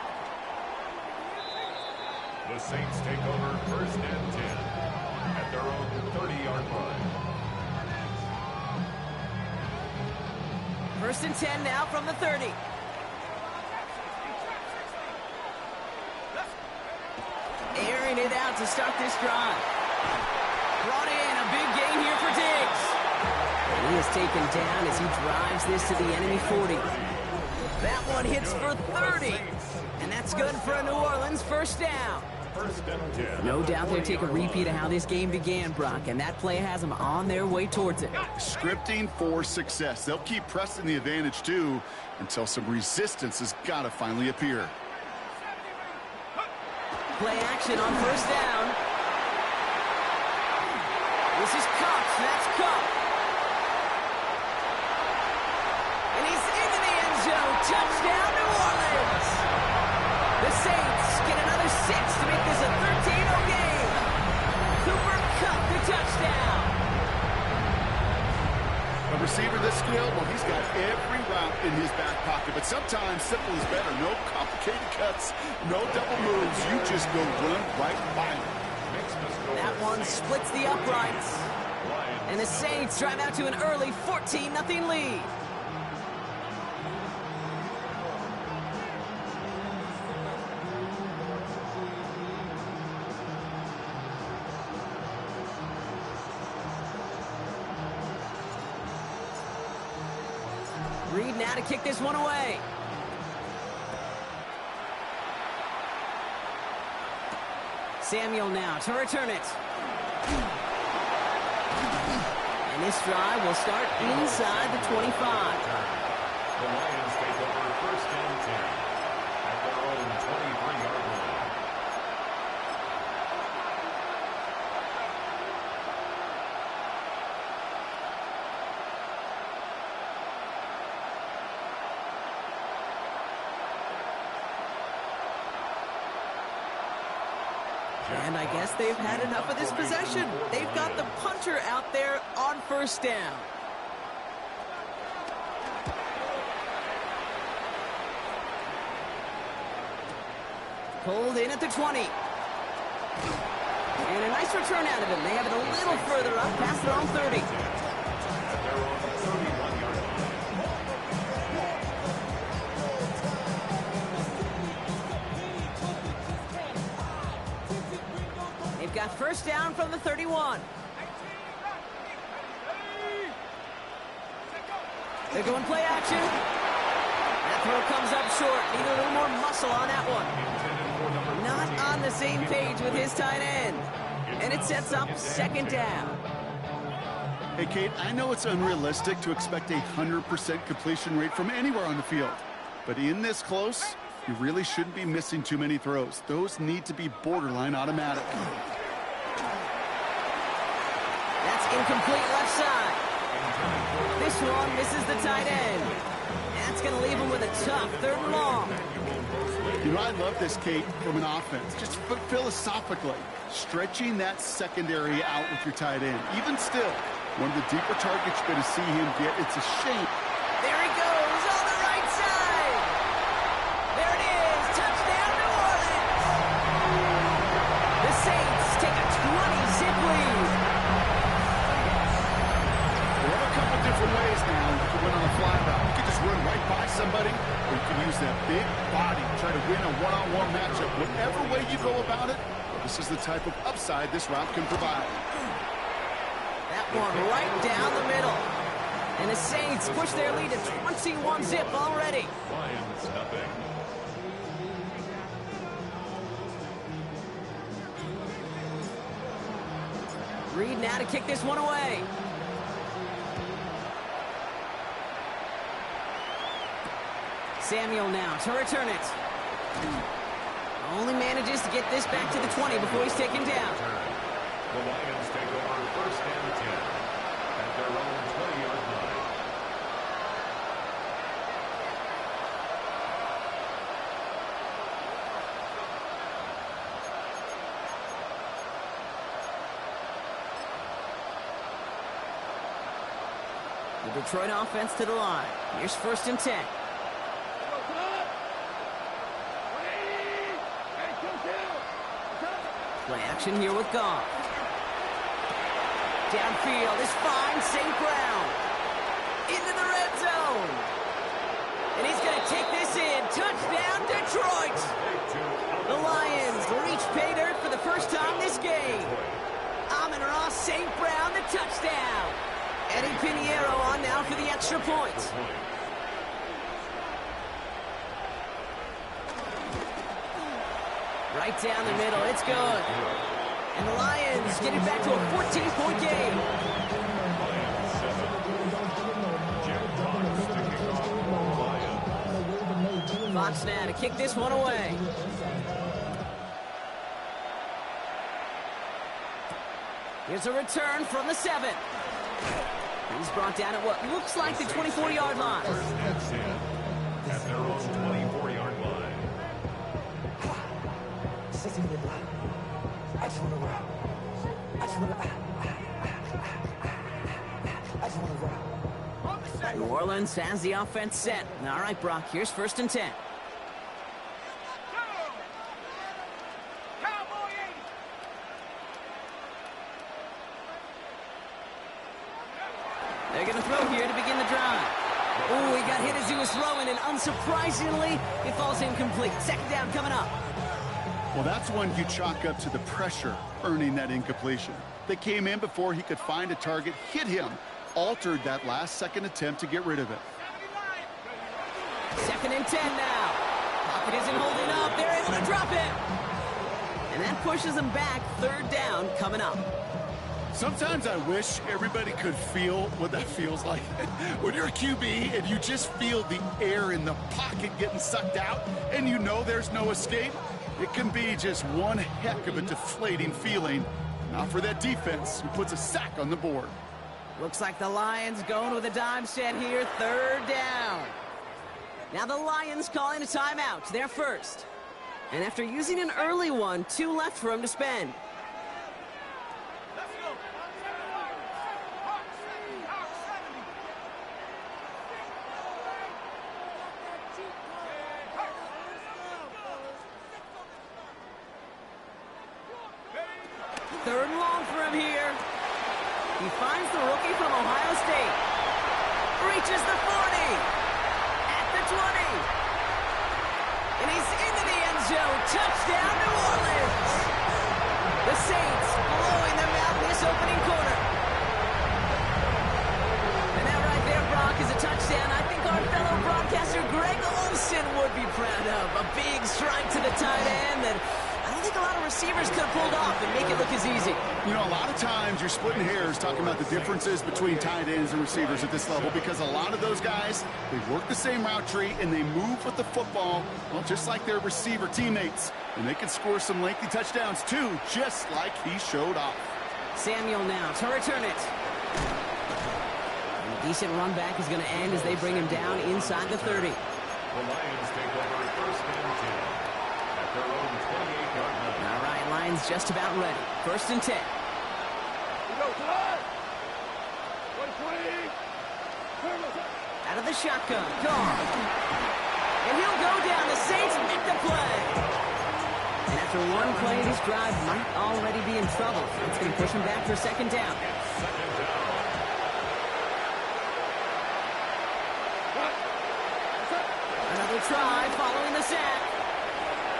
The Saints take over first and 10 at their own 30-yard line. First and 10 now from the 30. Airing it out to start this drive. Brought in a big gain here for Diggs. And he is taken down as he drives this to the enemy 40. That one hits for 30. And that's good for a New Orleans first down. First and 10. No doubt they'll take a repeat of how this game began, Brock, and that play has them on their way towards it. Scripting for success. They'll keep pressing the advantage, too, until some resistance has got to finally appear. Play action on first down. This is Kupp. That's Kupp. And he's into the end zone. Touchdown, New Orleans. The Saints get another 6 to make this a 13-0 game. Cooper Kupp, the touchdown. A receiver this skilled, well, he's got every route in his back pocket, but sometimes simple is better. No complicated cuts, no double moves. You just go run right by him. That one splits the uprights. And the Saints drive out to an early 14-0 lead. Reed now to kick this one away. Samuel now to return it. And this drive will start inside the 25. The Lions take over first and 10 at their own 23-yard line. And I guess they've had enough of this possession. They've got the punter out there on first down. Pulled in at the 20. And a nice return out of him. They have it a little further up past their own 30. At their own 31-yard line. They've got first down from the 31. They're going play action. That throw comes up short. Need a little more muscle on that one. Not on the same page with his tight end. And it sets up second down. Hey, Kate, I know it's unrealistic to expect a 100% completion rate from anywhere on the field. But in this close, you really shouldn't be missing too many throws. Those need to be borderline automatic. That's incomplete left side. This one misses the tight end. That's going to leave him with a tough third and long. You know, I love this, Kate, from an offense. Just philosophically, stretching that secondary out with your tight end. Even still, one of the deeper targets you're going to see him get. It's a shame. There he goes on the right side. There it is. Touchdown, New Orleans. The Saints take a 20-zip lead. There are a couple different ways now you can win on a fly route. You can just run right by somebody, or you can use that big body to try to win a one-on-one matchup. Whatever way you go about it, this is the type of upside this route can provide. That one right down the middle. And the Saints push their lead to 21-zip already. Lions nothing. Reed now to kick this one away. Samuel now to return it. Only manages to get this back to the 20 before he's taken down. The Lions take over first and 10 at their own 20-yard line. The Detroit offense to the line. Here's first and 10. Play action here with Goff. Downfield is fine. St. Brown into the red zone. And he's going to take this in. Touchdown, Detroit. The Lions reach pay dirt for the first time this game. Amon-Ra St. Brown, the touchdown. Eddie Pinheiro on now for the extra point. Right down the middle, it's good. And the Lions get it back to a 14-point game. Fox now to kick this one away. Here's a return from the 7. He's brought down at what looks like the 24-yard line. At their own 24-yard line. New Orleans has the offense set. All right, Brock, here's first and 10. They're going to throw here to begin the drive. Oh, he got hit as he was throwing, and unsurprisingly, it falls incomplete. Second down coming up. Well, that's one you chalk up to the pressure earning that incompletion. They came in before he could find a target, hit him, altered that last-second attempt to get rid of it. Second and 10 now. Pocket isn't holding up. They're able to drop it. And that pushes them back. Third down coming up. Sometimes I wish everybody could feel what that feels like. When you're a QB and you just feel the air in the pocket getting sucked out and you know there's no escape, it can be just one heck of a deflating feeling. Not for that defense who puts a sack on the board. Looks like the Lions going with a dime set here. Third down. Now the Lions calling a timeout. They're first. And after using an early one, 2 left for him to spend. Third and long for him here. He finds the rookie from Ohio State. Reaches the 40. At the 20. And he's into the end zone. Touchdown, New Orleans. The Saints blowing them out in this opening quarter. And that right there, Brock, is a touchdown I think our fellow broadcaster Greg Olsen would be proud of. A big strike to the tight end that I don't think a lot of receivers could have pulled off and make it look as easy. You know, a lot of times you're splitting hairs talking about the differences between tight ends and receivers at this level because a lot of those guys, they work the same route tree and they move with the football, well, just like their receiver teammates. And they can score some lengthy touchdowns too, just like he showed off. Samuel now to return it. And a decent run back is going to end as they bring him down inside the 30. The Lions take over first and 10 at their own 28-yard line. All right, Lions just about ready. First and 10. Out of the shotgun. Gone. And he'll go down. The Saints make the play. And after one play, this drive might already be in trouble. It's going to push him back for second down. Another try following the sack.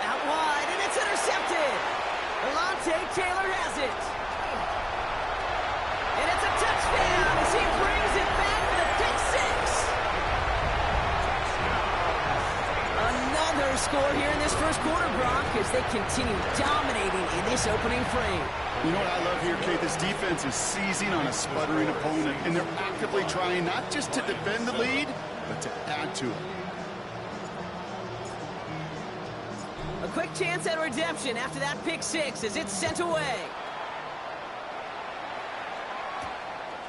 Out wide, and it's intercepted. Alontae Taylor has it. And it's a touchdown as he brings it back for the pick six. Another score here in this first quarter, Brock, as they continue dominating in this opening frame. You know what I love here, Kate? This defense is seizing on a sputtering opponent, and they're actively trying not just to defend the lead, but to add to it. quick chance at redemption after that pick six as it's sent away.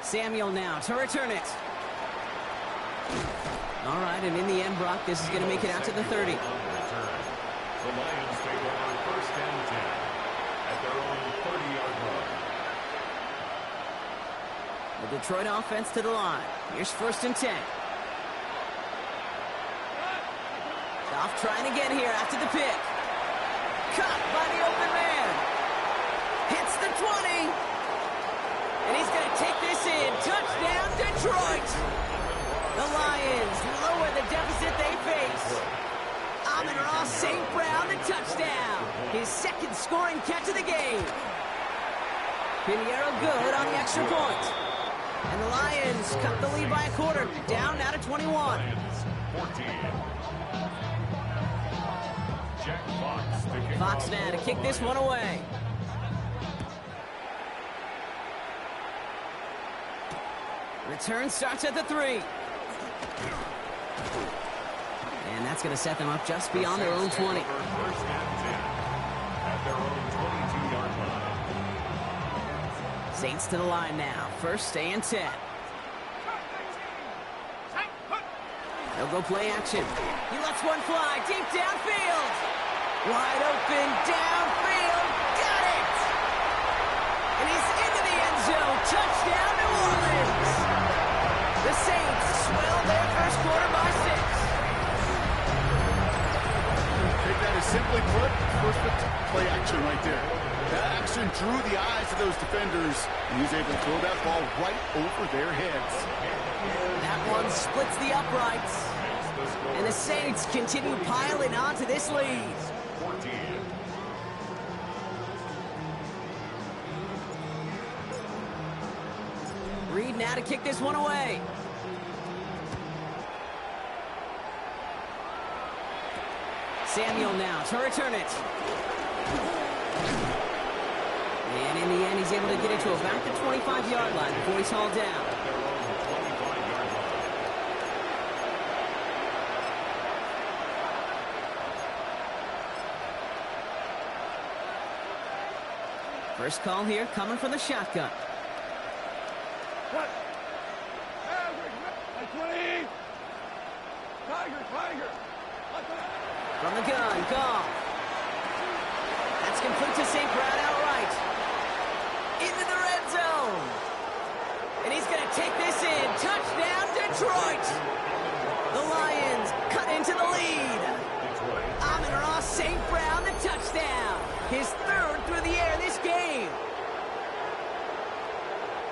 Samuel now to return it. All right, and in the end, Brock, this is going to make it out to the 30. The Lions take over first and 10 at their own 30-yard line. The Detroit offense to the line. Here's first and 10. Goff trying again here after the pick. Caught by the open man. Hits the 20. And he's going to take this in. Touchdown, Detroit. The Lions lower the deficit they face. Amon-Ra St. Brown, the touchdown. His second scoring catch of the game. Pinheiro good on the extra point. And the Lions cut the lead by a quarter. Down now to 21. Lions 14. Jack Fox to kick Fox off now to for kick the this one Lions. away. Return starts at the 3. And that's going to set them up just beyond their own 20. First and 10 at their own 22-yard line. Saints to the line now. First and 10. They'll go play action. He lets one fly deep downfield. Wide open downfield. Got it! And he's into the end zone. Touchdown, New Orleans. The Saints swell their first quarter by 6. Take that as simply put, perfect play action right there. That action drew the eyes of those defenders, and he was able to throw that ball right over their heads. That one splits the uprights. And the Saints continue piling on to this lead. 14. Reed now to kick this one away. Samuel now to return it. And in the end, he's able to get it to about the 25-yard line before he's hauled down. First call here coming from the shotgun. What? Tiger! Tiger! From the gun, Goff. That's complete to St. Brown outright. Into the red zone. And he's going to take this in. Touchdown, Detroit. The Lions cut into the lead. Amon-Ra St. Brown, the touchdown. His third through the air this game.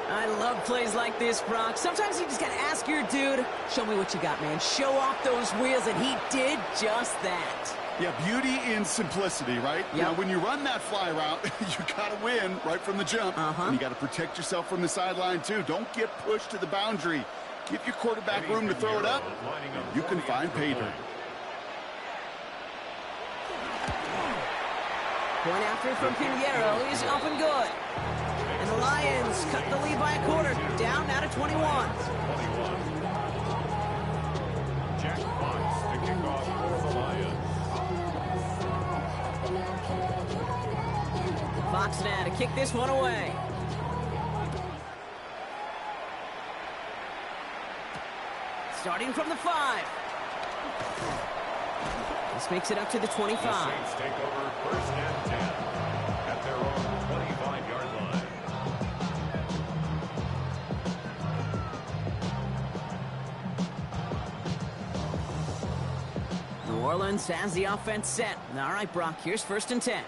I love plays like this, Brock. Sometimes you just got to ask your dude, show me what you got, man. Show off those wheels, and he did just that. Yeah, beauty in simplicity, right? Yep. Now, when you run that fly route, you got to win right from the jump. And you got to protect yourself from the sideline, too. Don't get pushed to the boundary. Give your quarterback room to throw it up, and you can find pay dirt. Point after from Pinheiro is up and good. And the Lions cut the lead by a quarter. Down now to 21. Jack Fox to kick off for the Lions. Fox now to kick this one away. Starting from the 5. This makes it up to the 25. The Saints take over first and 10 at their own 25-yard line. New Orleans has the offense set. All right, Brock, here's first and 10.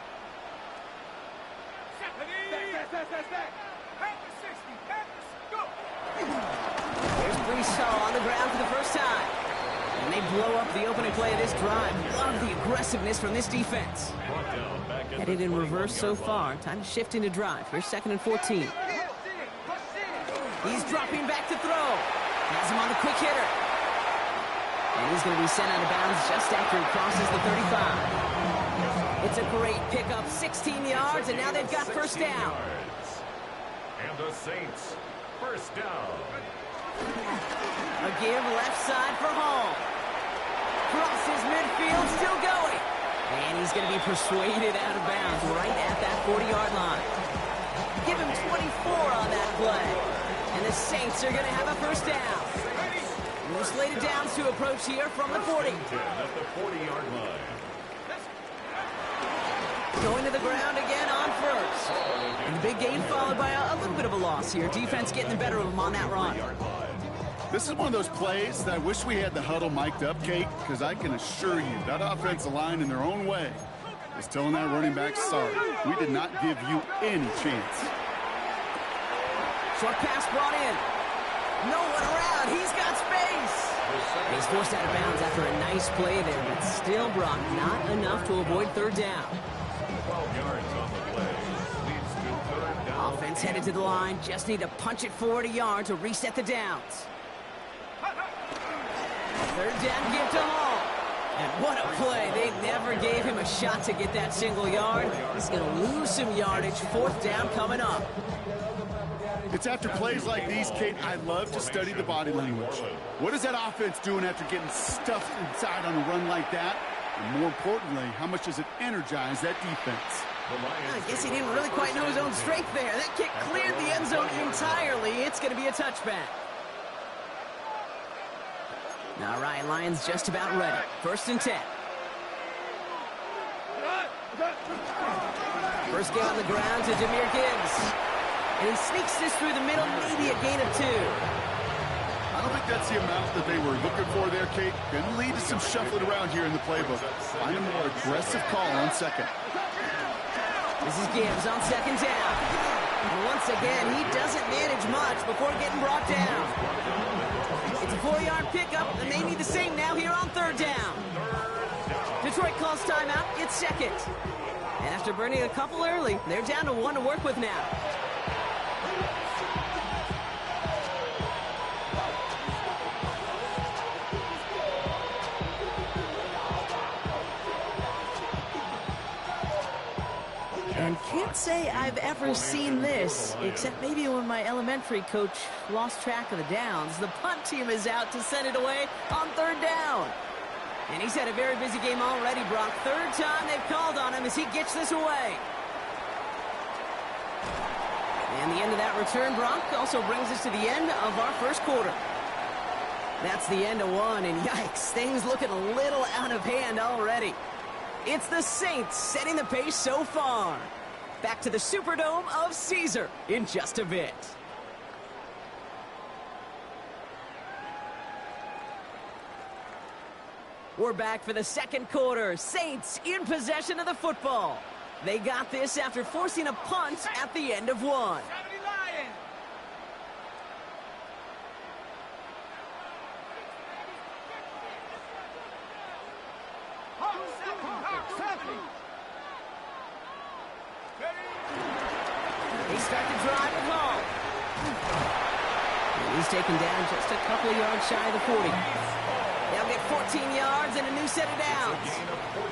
There's Brees Hall on the ground for the first time. And they blow up the opening play of this drive. Love the aggressiveness from this defense. Headed in reverse so far. Time to shift into drive. Here's second and 14. He's dropping back to throw. Has him on the quick hitter. And he's going to be sent out of bounds just after he crosses the 35. It's a great pickup, 16 yards, and now they've got first down. And the Saints, first down. A give left side for Hall. Crosses midfield, still going. And he's going to be persuaded out of bounds right at that 40-yard line. Give him 24 on that play. And the Saints are going to have a first down. More slated downs to approach here from the 40. At the 40-yard line. Going to the ground again on first. And the big gain followed by a little bit of a loss here. Defense getting the better of them on that run. This is one of those plays that I wish we had the huddle mic'd up, Kate, because I can assure you that offensive line in their own way is telling that running back, sorry, we did not give you any chance. Short pass brought in. No one around. He's got space. He's forced out of bounds after a nice play there, but still, Brock, not enough to avoid third down. 12 yards on the play. Leads to third down. Offense headed to the line. Just need to punch it forward a yard to reset the downs. Third down give to Hall. And what a play. They never gave him a shot to get that single yard. He's going to lose some yardage. Fourth down coming up. It's after plays like these, Kate, I love to study the body language. What is that offense doing after getting stuffed inside on a run like that? And more importantly, how much does it energize that defense? I guess he didn't really quite know his own strength there. That kick cleared the end zone entirely. It's going to be a touchback. All right, Lions just about ready. First and 10. First game on the ground to Jahmyr Gibbs. And he sneaks this through the middle, maybe a gain of 2. I don't think that's the amount that they were looking for there, Kate. Can lead to some shuffling around here in the playbook. Find a more aggressive call on second. This is Gibbs on second down. And once again, he doesn't manage much before getting brought down. It's a 4-yard pickup, and they need the same now here on third down. Detroit calls timeout. It's second. And after burning a couple early, they're down to 1 to work with now. And can't say I've ever seen this, except maybe when my elementary coach lost track of the downs. The punt team is out to send it away on third down. And he's had a very busy game already, Brock. Third time they've called on him as he gets this away. And the end of that return, Brock, also brings us to the end of our first quarter. That's the end of one, and yikes, things looking a little out of hand already. It's the Saints setting the pace so far. Back to the Superdome of Caesar in just a bit. We're back for the second quarter. Saints in possession of the football. They got this after forcing a punt at the end of one. They start to drive at home. And he's taken down just a couple of yards shy of the 40. They'll get 14 yards and a new set of downs.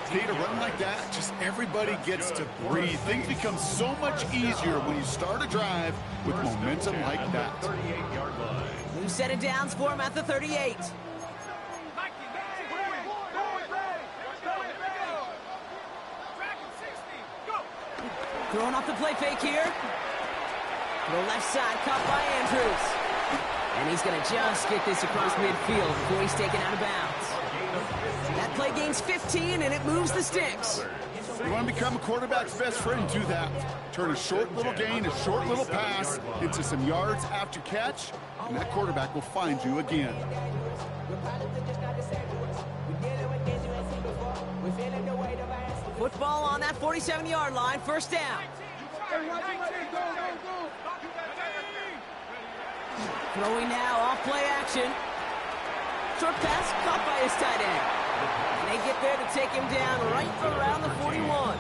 Kate, a run like that, just everybody gets to breathe. Things become so much easier when you start a drive with momentum like that. 38-yard line. New set of downs for him at the 38. Throwing off the play fake here. To the left side, caught by Andrews. And he's going to just get this across midfield before he's taken out of bounds. That play gains 15, and it moves the sticks. You want to become a quarterback's best friend, do that. Turn a short little gain, a short little pass into some yards after catch, and that quarterback will find you again. Football on that 47-yard line, first down. Throwing now, off play action. Short pass caught by his tight end. And they get there to take him down right around the 41.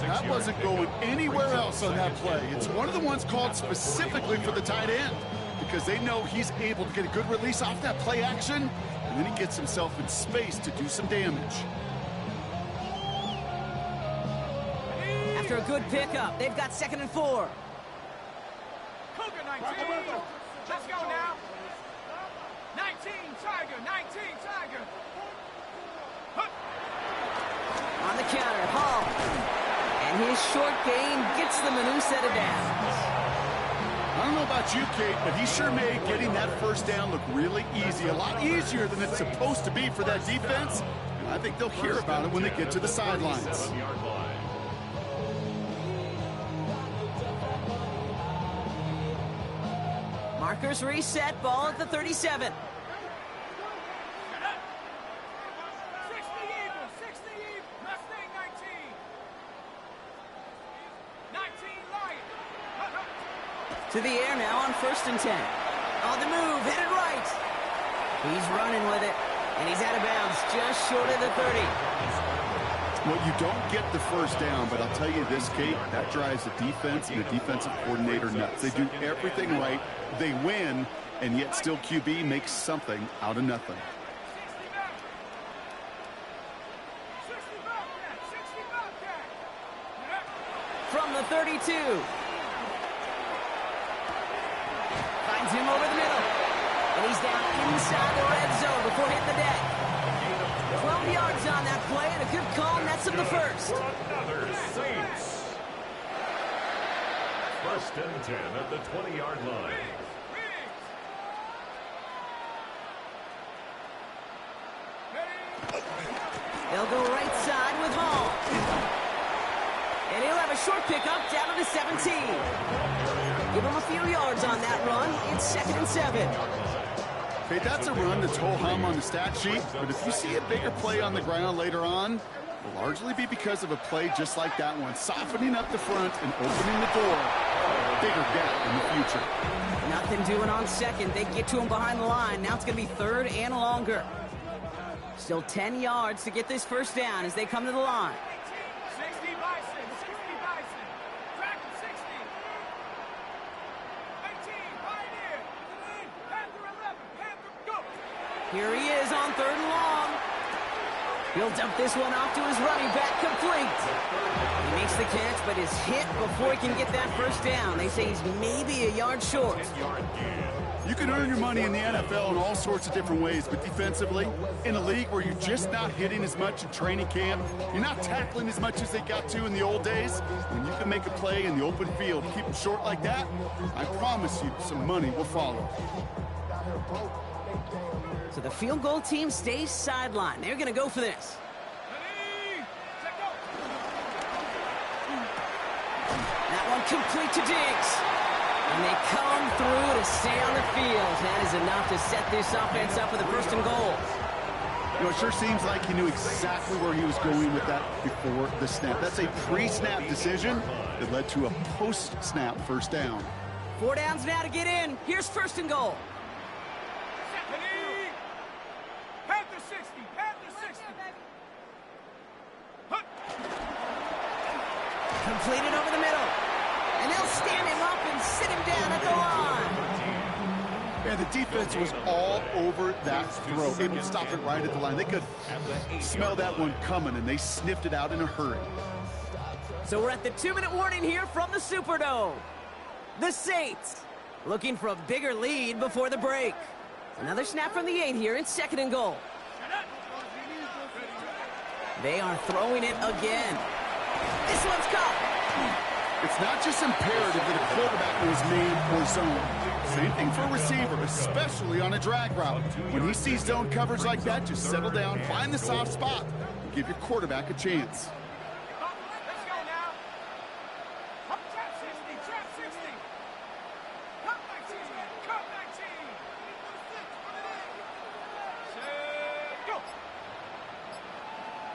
That wasn't going anywhere else on that play. It's one of the ones called specifically for the tight end because they know he's able to get a good release off that play action, and then he gets himself in space to do some damage. After a good pickup, they've got 2nd and 4. Cougar 19. Let's go now. 19 Tiger, 19 Tiger. On the counter, Hall. And his short game gets them a new set of downs. I don't know about you, Kate, but he sure made getting that first down look really easy. A lot easier than it's supposed to be for that defense. And I think they'll hear about it when they get to the sidelines. Markers reset, ball at the 37. 60 Eagles, 60 Eagles, Mustang 19. 19 Lion. To the air now on 1st and 10. On the move, headed right. He's running with it, and he's out of bounds just short of the 30. Well, you don't get the first down, but I'll tell you this, Kate, that drives the defense and the defensive coordinator nuts. They do everything right. They win, and yet still QB makes something out of nothing. 60 Bobcat, 60 Bobcat. From the 32. Finds him over the middle. And he's down inside the red zone before hitting the deck. 12 yards on that play, and a good call nets him the first. For another Saints. 1st and 10 at the 20-yard line. They'll go right side with Hall. And he'll have a short pickup down to the 17. Give him a few yards on that run. It's 2nd and 7. Okay, that's a run that's ho-hum on the stat sheet, but if you see a bigger play on the ground later on, it'll largely be because of a play just like that one, softening up the front and opening the door. Bigger gap in the future. Nothing doing on 2nd. They get to him behind the line. Now it's going to be 3rd and longer. Still 10 yards to get this first down as they come to the line. 60 Bison, 60 Bison. Track 60. 18, Pioneer. Panther 11, Panther, go. Here he is on 3rd and long. He'll dump this one off to his running back, complete. He makes the catch, but is hit before he can get that first down. They say he's maybe a yard short. You can earn your money in the NFL in all sorts of different ways, but defensively, in a league where you're just not hitting as much in training camp, you're not tackling as much as they got to in the old days, when you can make a play in the open field, keep them short like that, I promise you some money will follow. So the field goal team stays sidelined. They're going to go for this. That one complete to Diggs. And they come through to stay on the field. That is enough to set this offense up with a 1st and goal. You know, it sure seems like he knew exactly where he was going with that before the snap. That's a pre-snap decision that led to a post-snap first down. 4 downs now to get in. Here's 1st and goal. Panther 60, Panther 60. Completed over the middle. And they'll stand him up and sit him down at the line. And the defense was all over that throw, able to stop it right at the line. They could smell that one coming, and they sniffed it out in a hurry. So we're at the 2-minute warning here from the Superdome. The Saints looking for a bigger lead before the break. Another snap from the 8 here in 2nd and goal. They are throwing it again. This one's caught. It's not just imperative that a quarterback knows man or zone. Same thing for a receiver, especially on a drag route. When he sees zone coverage like that, just settle down, find the soft spot, and give your quarterback a chance. Let's go now. Trap 60, trap 60. Cut 19, cut 19. Set, go.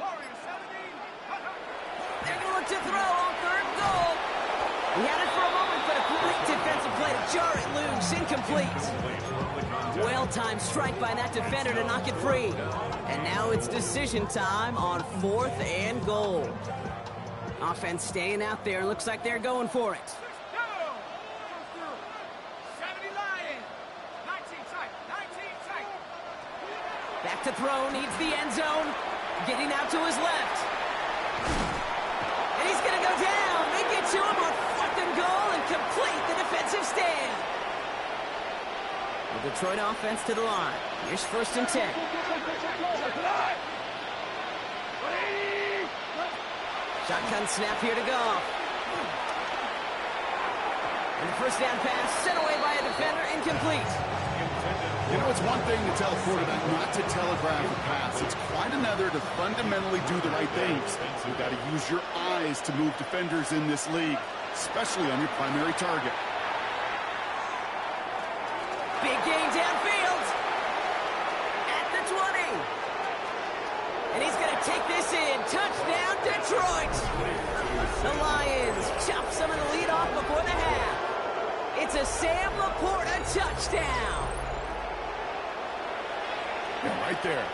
Warrior 70. They're going to look to throw on 3rd and goal. He had it for a moment, but a great defensive play to jar it loose. Incomplete. Well-timed strike by that defender to knock it free. And now it's decision time on 4th and goal. Offense staying out there. Looks like they're going for it. Go. 70 Lion. 19 tight, 19 tight. Back to throw, needs the end zone. Getting out to his left. And he's going to go down. They get to him on 4th and goal and complete the defensive stand. The Detroit offense to the line. Here's 1st and 10. Shotgun snap here to Goff. And the first down pass sent away by a defender, incomplete. You know, it's one thing to tell a quarterback not to telegraph a pass. It's quite another to fundamentally do the right things. You've got to use your eyes to move defenders in this league, especially on your primary target. Big gain downfield. At the 20. And he's going to take this in. Touchdown, Detroit. The Lions chop some of the lead off before the half. It's a Sam Laporta touchdown. Yeah, right there.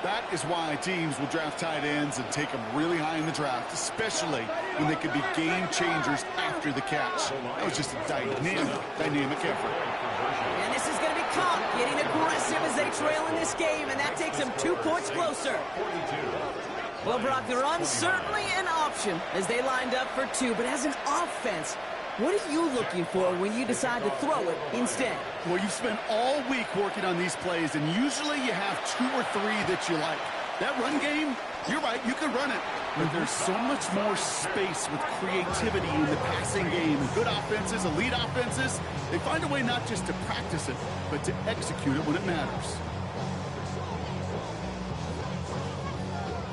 That is why teams will draft tight ends and take them really high in the draft, especially when they could be game changers after the catch. That was just a dynamic effort. And this is going to be Cobb getting aggressive as they trail in this game, and that takes them 2 points closer. Well, Brock, the run's certainly an option as they lined up for 2, but as an offense, what are you looking for when you decide to throw it instead? Well, you've spent all week working on these plays, and usually you have 2 or 3 that you like. That run game, you're right, you can run it. But there's so much more space with creativity in the passing game. And good offenses, elite offenses, they find a way not just to practice it, but to execute it when it matters.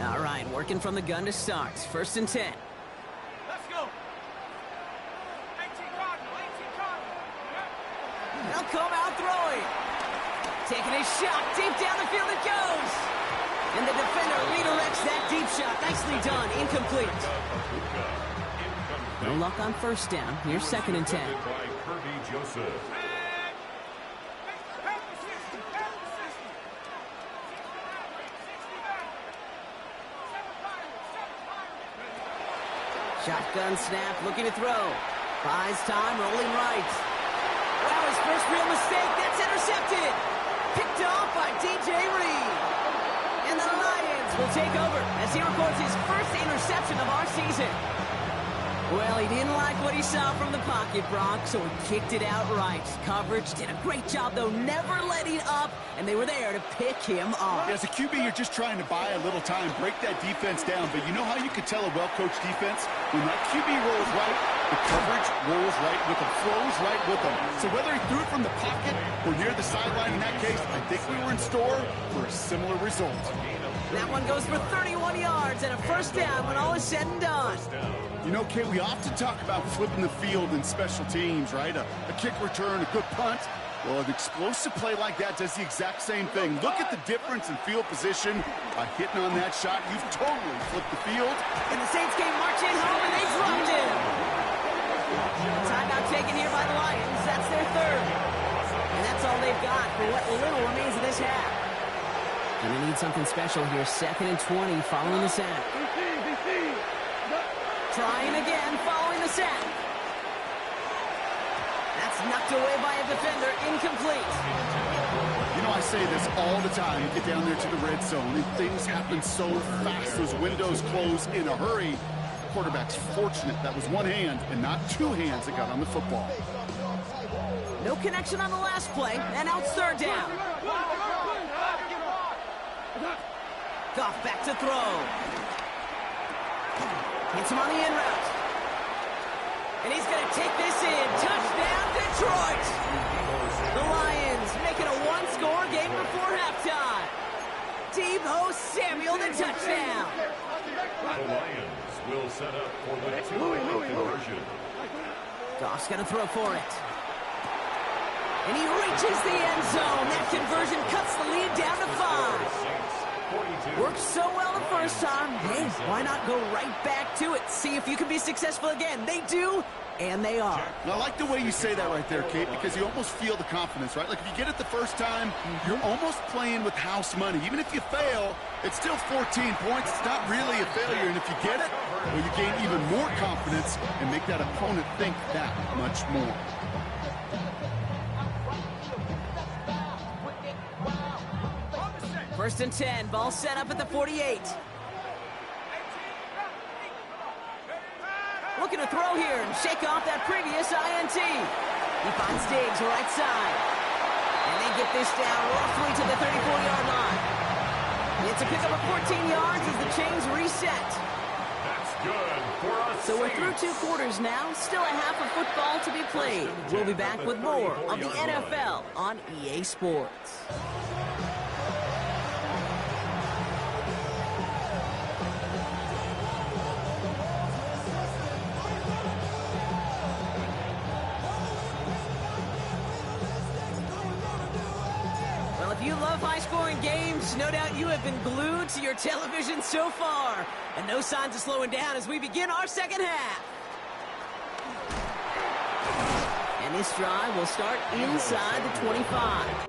All right, working from the gun to start. 1st and 10. Let's go. 18 Cardinal, 18 Cardinal. They'll come out throwing. Taking a shot. Deep down the field it goes. And the defender redirects that deep shot. Nicely done. Incomplete. No luck on 1st down. Here's 2nd and 10. By Kirby Joseph. Shotgun snap, looking to throw. Buys time, rolling right. Wow, his first real mistake. That's intercepted. Picked off by DJ Reed. And the Lions will take over as he records his first interception of our season. Well, he didn't like what he saw from the pocket, Brock, so he kicked it out right. Coverage did a great job, though, never letting up, and they were there to pick him off. As a QB, you're just trying to buy a little time, break that defense down. But you know how you could tell a well-coached defense? When that QB rolls right, the coverage rolls right with him, flows right with him. So whether he threw it from the pocket or near the sideline in that case, I think we were in store for a similar result. That one goes for 31 yards and a 1st down when all is said and done. You know, Kate, we often talk about flipping the field in special teams, right? A kick return, a good punt. Well, an explosive play like that does the exact same thing. Look at the difference in field position. By hitting on that shot, you've totally flipped the field. And the Saints came marching home, and they dropped him. Timeout taken here by the Lions. That's their 3rd. And that's all they've got for what little remains of this half. Gonna need something special here. 2nd and 20 following the sack. Trying again following the sack. That's knocked away by a defender. Incomplete. You know, I say this all the time. You get down there to the red zone, and things happen so fast. Those windows close in a hurry. The quarterback's fortunate that was one hand and not 2 hands that got on the football. No connection on the last play, and now it's 3rd down. Goff back to throw. Hits him on the in route. And he's going to take this in. Touchdown, Detroit! The Lions making a 1-score game before halftime. Deebo Samuel, the touchdown. The Lions will set up for the 2-point conversion. Goff's going to throw for it. And he reaches the end zone. That conversion cuts the lead down to 5. Worked so well the first time. Hey, why not go right back to it? See if you can be successful again. They do, and they are. And I like the way you say that right there, Kate, because you almost feel the confidence, right? Like if you get it the first time, you're almost playing with house money. Even if you fail, it's still 14 points. It's not really a failure. And if you get it, well, you gain even more confidence and make that opponent think that much more. First and 10, ball set up at the 48. Looking to throw here and shake off that previous INT. He finds Diggs right side. And they get this down roughly to the 34-yard line. It's a pickup of 14 yards as the chains reset. That's good for a So we're through Saints. 2 quarters now. Still a half of football to be played. We'll be back with more of the NFL on EA Sports. Well, if you love high-scoring games, no doubt you have been glued to your television so far. And no signs of slowing down as we begin our second half. And this drive will start inside the 25.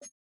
You